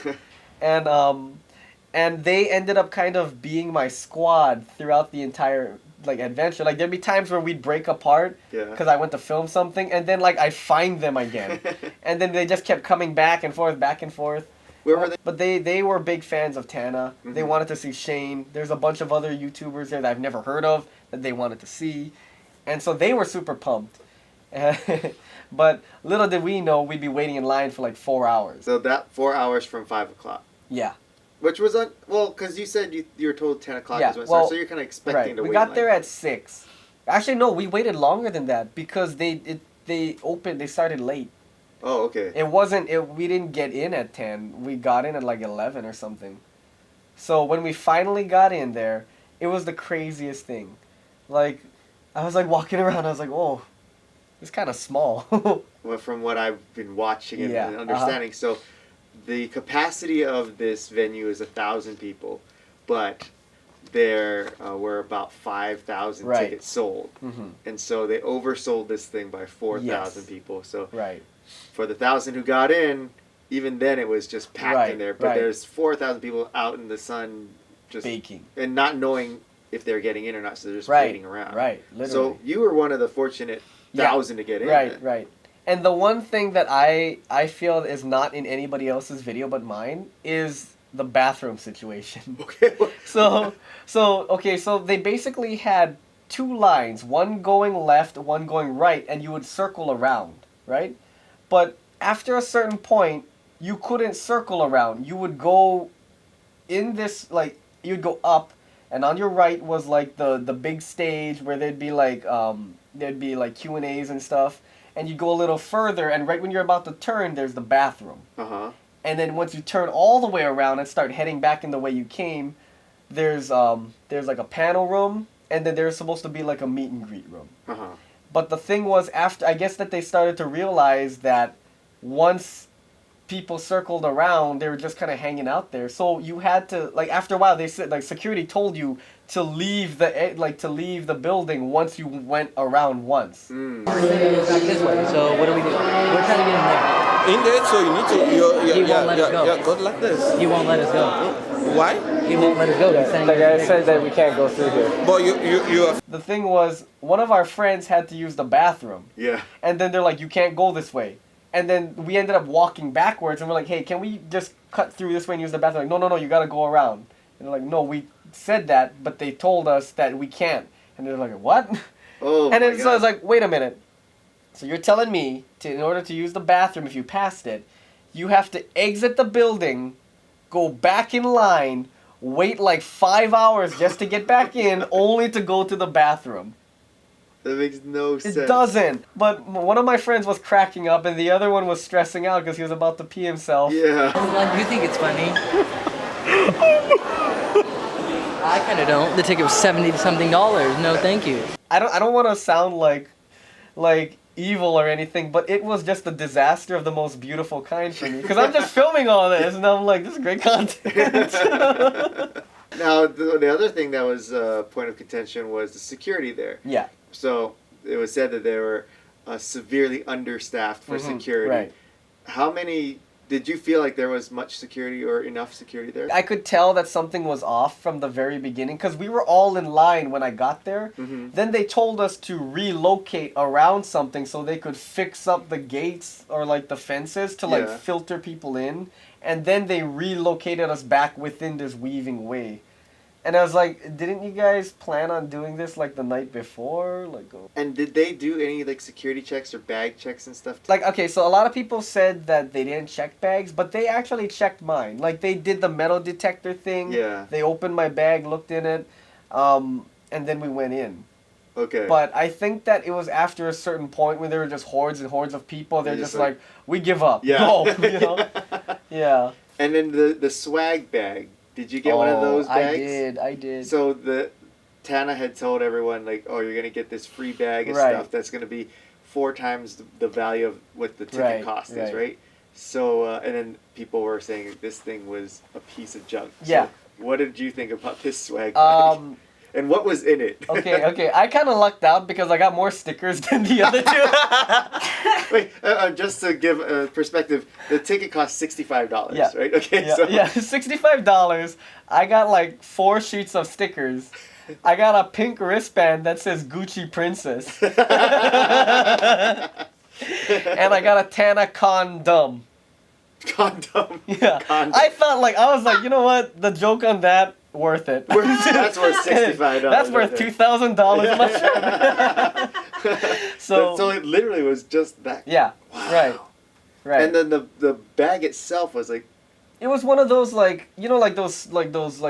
Speaker 1: And they ended up kind of being my squad throughout the entire like adventure. Like there'd be times where we'd break apart because I went to film something, and then like I'd find them again. And then they just kept coming back and forth.
Speaker 3: Where were they?
Speaker 1: But they were big fans of Tana. Mm-hmm. They wanted to see Shane. There's a bunch of other YouTubers there that I've never heard of that they wanted to see. And so they were super pumped. But little did we know we'd be waiting in line for like 4 hours.
Speaker 3: So that 4 hours from 5 o'clock.
Speaker 1: Yeah.
Speaker 3: Which was because you said you were told 10 o'clock is when it started, so you're kind of expecting to wait.
Speaker 1: We got there at 6. Actually, no, we waited longer than that because they started late.
Speaker 3: Oh, okay.
Speaker 1: We didn't get in at 10. We got in at like 11 or something. So when we finally got in there, it was the craziest thing. Like, I was like walking around, I was like, oh, it's kind of small.
Speaker 3: Well, from what I've been watching and understanding, so the capacity of this venue is 1,000 people, but there were about 5,000 tickets sold. Mm-hmm. And so they oversold this thing by 4,000 people. So for the 1,000 who got in, even then it was just packed in there. But there's 4,000 people out in the sun just
Speaker 1: baking
Speaker 3: and not knowing if they're getting in or not, so they're just waiting around.
Speaker 1: Right, literally.
Speaker 3: So you were one of the fortunate 1,000 to get in.
Speaker 1: Right. And the one thing that I feel is not in anybody else's video but mine is the bathroom situation.
Speaker 3: Okay.
Speaker 1: So they basically had two lines, one going left, one going right, and you would circle around, right? But after a certain point, you couldn't circle around. You would go in this, like, you'd go up, and on your right was like the big stage where there'd be like Q&As and stuff, and you go a little further, and right when you're about to turn, there's the bathroom. And then once you turn all the way around and start heading back in the way you came, there's like a panel room, and then there's supposed to be like a meet and greet room. But the thing was, after, I guess that they started to realize that once people circled around, they were just kind of hanging out there. So you had to, like, after a while, they said, like, security told you to leave the building once you went around once.
Speaker 8: So what do we do? We're trying to get in there.
Speaker 4: In there, so you need to.
Speaker 8: He won't let us go.
Speaker 4: Go like this.
Speaker 8: He won't let us go.
Speaker 4: Why?
Speaker 8: He won't let us go. He's saying
Speaker 1: The guy said that we can't go through here.
Speaker 4: But you are.
Speaker 1: The thing was, one of our friends had to use the bathroom.
Speaker 3: Yeah.
Speaker 1: And then they're like, you can't go this way. And then we ended up walking backwards, and we're like, hey, can we just cut through this way and use the bathroom? Like, no, you gotta go around. And they're like, no, we said that, but they told us that we can't. And they're like, what?
Speaker 3: Oh,
Speaker 1: and
Speaker 3: my
Speaker 1: then so I
Speaker 3: God.
Speaker 1: was like, wait a minute. So you're telling me, in order to use the bathroom, if you passed it, you have to exit the building, go back in line, wait like 5 hours just to get back in, only to go to the bathroom.
Speaker 3: That makes no sense.
Speaker 1: It doesn't. But one of my friends was cracking up, and the other one was stressing out because he was about to pee himself.
Speaker 3: Yeah.
Speaker 8: You think it's funny? I kind of don't. The ticket was $70-something. No, thank you.
Speaker 1: I don't want to sound like evil or anything, but it was just a disaster of the most beautiful kind for me. Because I'm just filming all this, and I'm like, this is great content.
Speaker 3: Now, the other thing that was a point of contention was the security there.
Speaker 1: Yeah.
Speaker 3: So it was said that they were severely understaffed for security.
Speaker 1: Right.
Speaker 3: How many... Did you feel like there was much security or enough security there?
Speaker 1: I could tell that something was off from the very beginning because we were all in line when I got there. Then they told us to relocate around something so they could fix up the gates or like the fences to like filter people in. And then they relocated us back within this weaving way. And I was like, didn't you guys plan on doing this like the night before?
Speaker 3: And did they do any like security checks or bag checks and stuff?
Speaker 1: Like, okay, so a lot of people said that they didn't check bags, but they actually checked mine. Like, they did the metal detector thing.
Speaker 3: Yeah.
Speaker 1: They opened my bag, looked in it, and then we went in.
Speaker 3: Okay.
Speaker 1: But I think that it was after a certain point when there were just hordes and hordes of people, they're just like, we give up.
Speaker 3: Yeah.
Speaker 1: Go, you know? Yeah.
Speaker 3: And then the swag bag. Did you get one of those bags?
Speaker 1: I did.
Speaker 3: So Tana had told everyone, like, oh, you're going to get this free bag of
Speaker 1: Right.
Speaker 3: stuff that's going to be 4 times the value of what the ticket cost is,
Speaker 1: right.
Speaker 3: right? So, and then people were saying that this thing was a piece of junk.
Speaker 1: Yeah.
Speaker 3: So what did you think about this swag bag? And what was in it?
Speaker 1: Okay. I kind of lucked out because I got more stickers than the other two.
Speaker 3: Wait, just to give a perspective, the ticket cost $65,
Speaker 1: Yeah.
Speaker 3: right? Okay,
Speaker 1: Yeah,
Speaker 3: so...
Speaker 1: yeah, $65. I got like 4 sheets of stickers. I got a pink wristband that says Gucci Princess. And I got a Tanacon condom.
Speaker 3: Condom.
Speaker 1: Yeah.
Speaker 3: Condom.
Speaker 1: I was like, you know what? The joke on that, worth it.
Speaker 3: That's worth $65.
Speaker 1: That's worth $2,000 much.
Speaker 3: So it literally was just that.
Speaker 1: Yeah.
Speaker 3: Wow.
Speaker 1: Right.
Speaker 3: And then the bag itself was like
Speaker 1: it was one of those those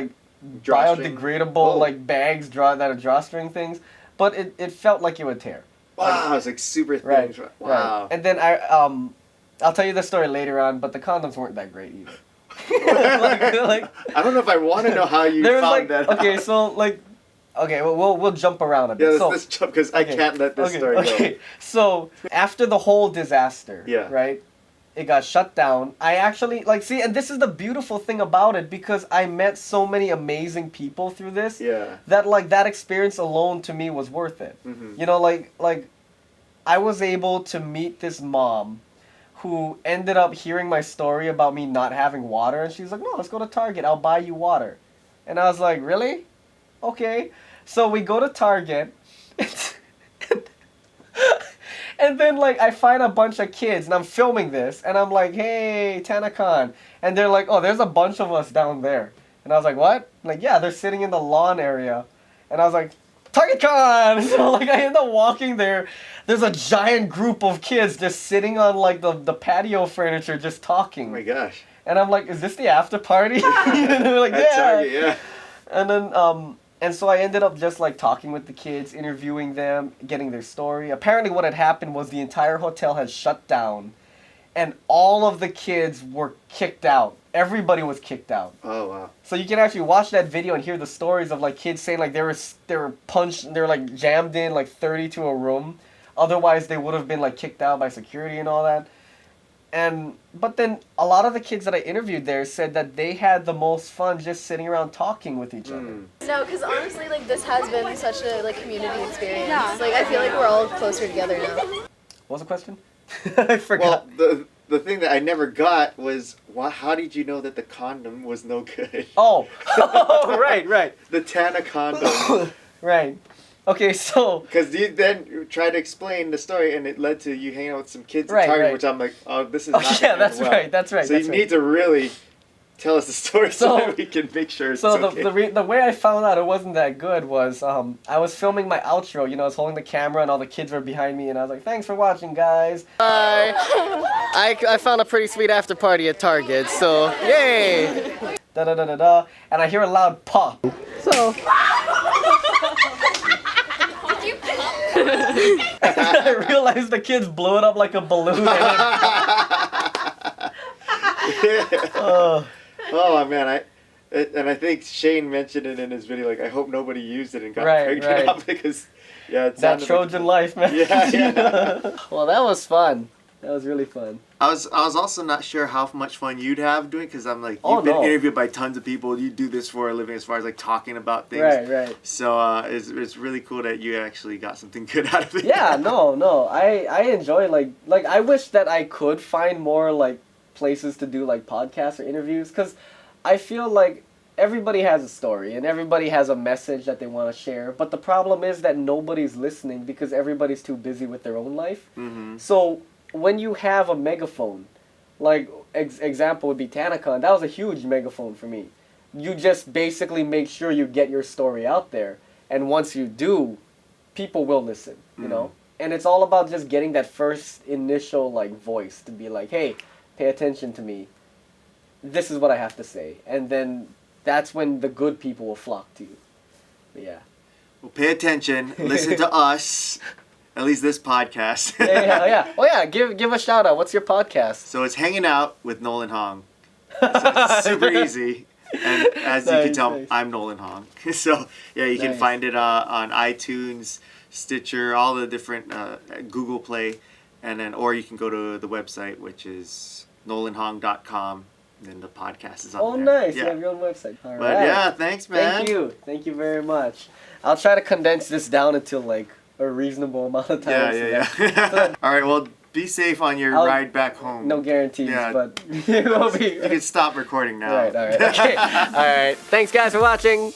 Speaker 3: Drawstring?
Speaker 1: biodegradable bags that are drawstring things, but it felt like it would tear.
Speaker 3: wow, it was like super thin.
Speaker 1: Right.
Speaker 3: Wow.
Speaker 1: Right. And then I'll tell you the story later on, but the condoms weren't that great either.
Speaker 3: I don't know if I want to know how you
Speaker 1: there was
Speaker 3: found that
Speaker 1: okay,
Speaker 3: out.
Speaker 1: so we'll jump around a bit.
Speaker 3: Yeah, let's jump because I can't let this story go.
Speaker 1: So after the whole disaster,
Speaker 3: Yeah.
Speaker 1: right, it got shut down. I actually see, and this is the beautiful thing about it because I met so many amazing people through this.
Speaker 3: Yeah.
Speaker 1: That that experience alone to me was worth it.
Speaker 3: Mm-hmm.
Speaker 1: You know, I was able to meet this mom who ended up hearing my story about me not having water, and she's like, no, let's go to Target, I'll buy you water. And I was like, really? Okay. So we go to Target, and then I find a bunch of kids, and I'm filming this, and I'm like, hey, Tanacon. And they're like, oh, there's a bunch of us down there. And I was like, what? Yeah, they're sitting in the lawn area. And I was like, TargetCon! So like I end up walking there. There's a giant group of kids just sitting on like the patio furniture just talking.
Speaker 3: Oh my gosh.
Speaker 1: And I'm like, is this the after party? And they're like,
Speaker 3: At
Speaker 1: yeah.
Speaker 3: Target, yeah.
Speaker 1: And then and so I ended up just like talking with the kids, interviewing them, getting their story. Apparently what had happened was the entire hotel had shut down and all of the kids were kicked out. Everybody was kicked out.
Speaker 3: Oh wow.
Speaker 1: So you can actually watch that video and hear the stories of like kids saying like they were punched, they were like jammed in like 30 to a room. Otherwise they would have been like kicked out by security and all that. But then a lot of the kids that I interviewed there said that they had the most fun just sitting around talking with each other.
Speaker 9: No, because honestly, like this has been such a like community experience. Like I feel like we're all closer together now.
Speaker 1: What was the question? I forgot.
Speaker 3: Well, the thing that I never got was how did you know that the condom was no good?
Speaker 1: Oh, right.
Speaker 3: The Tanacon.
Speaker 1: Right. Okay, so...
Speaker 3: Because you then tried to explain the story and it led to you hanging out with some kids
Speaker 1: Right,
Speaker 3: at Target,
Speaker 1: right.
Speaker 3: which I'm like, oh, this is
Speaker 1: Oh,
Speaker 3: not
Speaker 1: yeah,
Speaker 3: going
Speaker 1: that's
Speaker 3: well.
Speaker 1: right.
Speaker 3: So
Speaker 1: that's
Speaker 3: you
Speaker 1: right.
Speaker 3: need to really tell us the story so
Speaker 1: So-
Speaker 3: that we can make sure it's
Speaker 1: So
Speaker 3: okay.
Speaker 1: the way I found out it wasn't that good was I was filming my outro, you know, I was holding the camera and all the kids were behind me and I was like, thanks for watching, guys. Bye. I found a pretty sweet after party at Target, so yay. Da-da-da-da-da. And I hear a loud pop. So... I realized the kids blew it up like a balloon.
Speaker 3: Oh man, I think Shane mentioned it in his video. Like, I hope nobody used it and got pregnant
Speaker 1: right.
Speaker 3: up because it
Speaker 1: That
Speaker 3: sounded
Speaker 1: Trojan life, man.
Speaker 3: Yeah.
Speaker 1: Well, that was fun. That was really fun.
Speaker 3: I was also not sure how much fun you'd have doing because I'm like,
Speaker 1: Oh,
Speaker 3: you've been
Speaker 1: no.
Speaker 3: interviewed by tons of people. You do this for a living as far as like talking about things.
Speaker 1: Right.
Speaker 3: So it's really cool that you actually got something good out of it.
Speaker 1: Yeah, no. I enjoy like I wish that I could find more like places to do like podcasts or interviews because I feel like everybody has a story and everybody has a message that they want to share. But the problem is that nobody's listening because everybody's too busy with their own life.
Speaker 3: Mm-hmm.
Speaker 1: So when you have a megaphone, like example would be Tanacon, that was a huge megaphone for me. You just basically make sure you get your story out there, and once you do, people will listen, you know? And it's all about just getting that first initial like voice to be like, hey, pay attention to me. This is what I have to say. And then that's when the good people will flock to you. But yeah.
Speaker 3: Well, pay attention. Listen to us. At least this podcast.
Speaker 1: Yeah. Oh yeah, give a shout out. What's your podcast?
Speaker 3: So it's Hanging Out with Nolan Hong. So it's super easy. And as you can tell,
Speaker 1: Nice.
Speaker 3: I'm Nolan Hong. So yeah, you can
Speaker 1: Nice.
Speaker 3: find it on iTunes, Stitcher, all the different Google Play, and then or you can go to the website, which is nolanhong.com. And then the podcast is on
Speaker 1: Oh,
Speaker 3: there.
Speaker 1: nice.
Speaker 3: Yeah.
Speaker 1: You have your own website. All
Speaker 3: But
Speaker 1: right.
Speaker 3: yeah, thanks, man.
Speaker 1: Thank you very much. I'll try to condense this down into like a reasonable amount of time.
Speaker 3: Yeah. All right, well, be safe on your ride back home.
Speaker 1: No guarantees,
Speaker 3: Yeah.
Speaker 1: but it will be.
Speaker 3: You can stop recording now.
Speaker 1: All right. Okay. All right. Thanks, guys, for watching.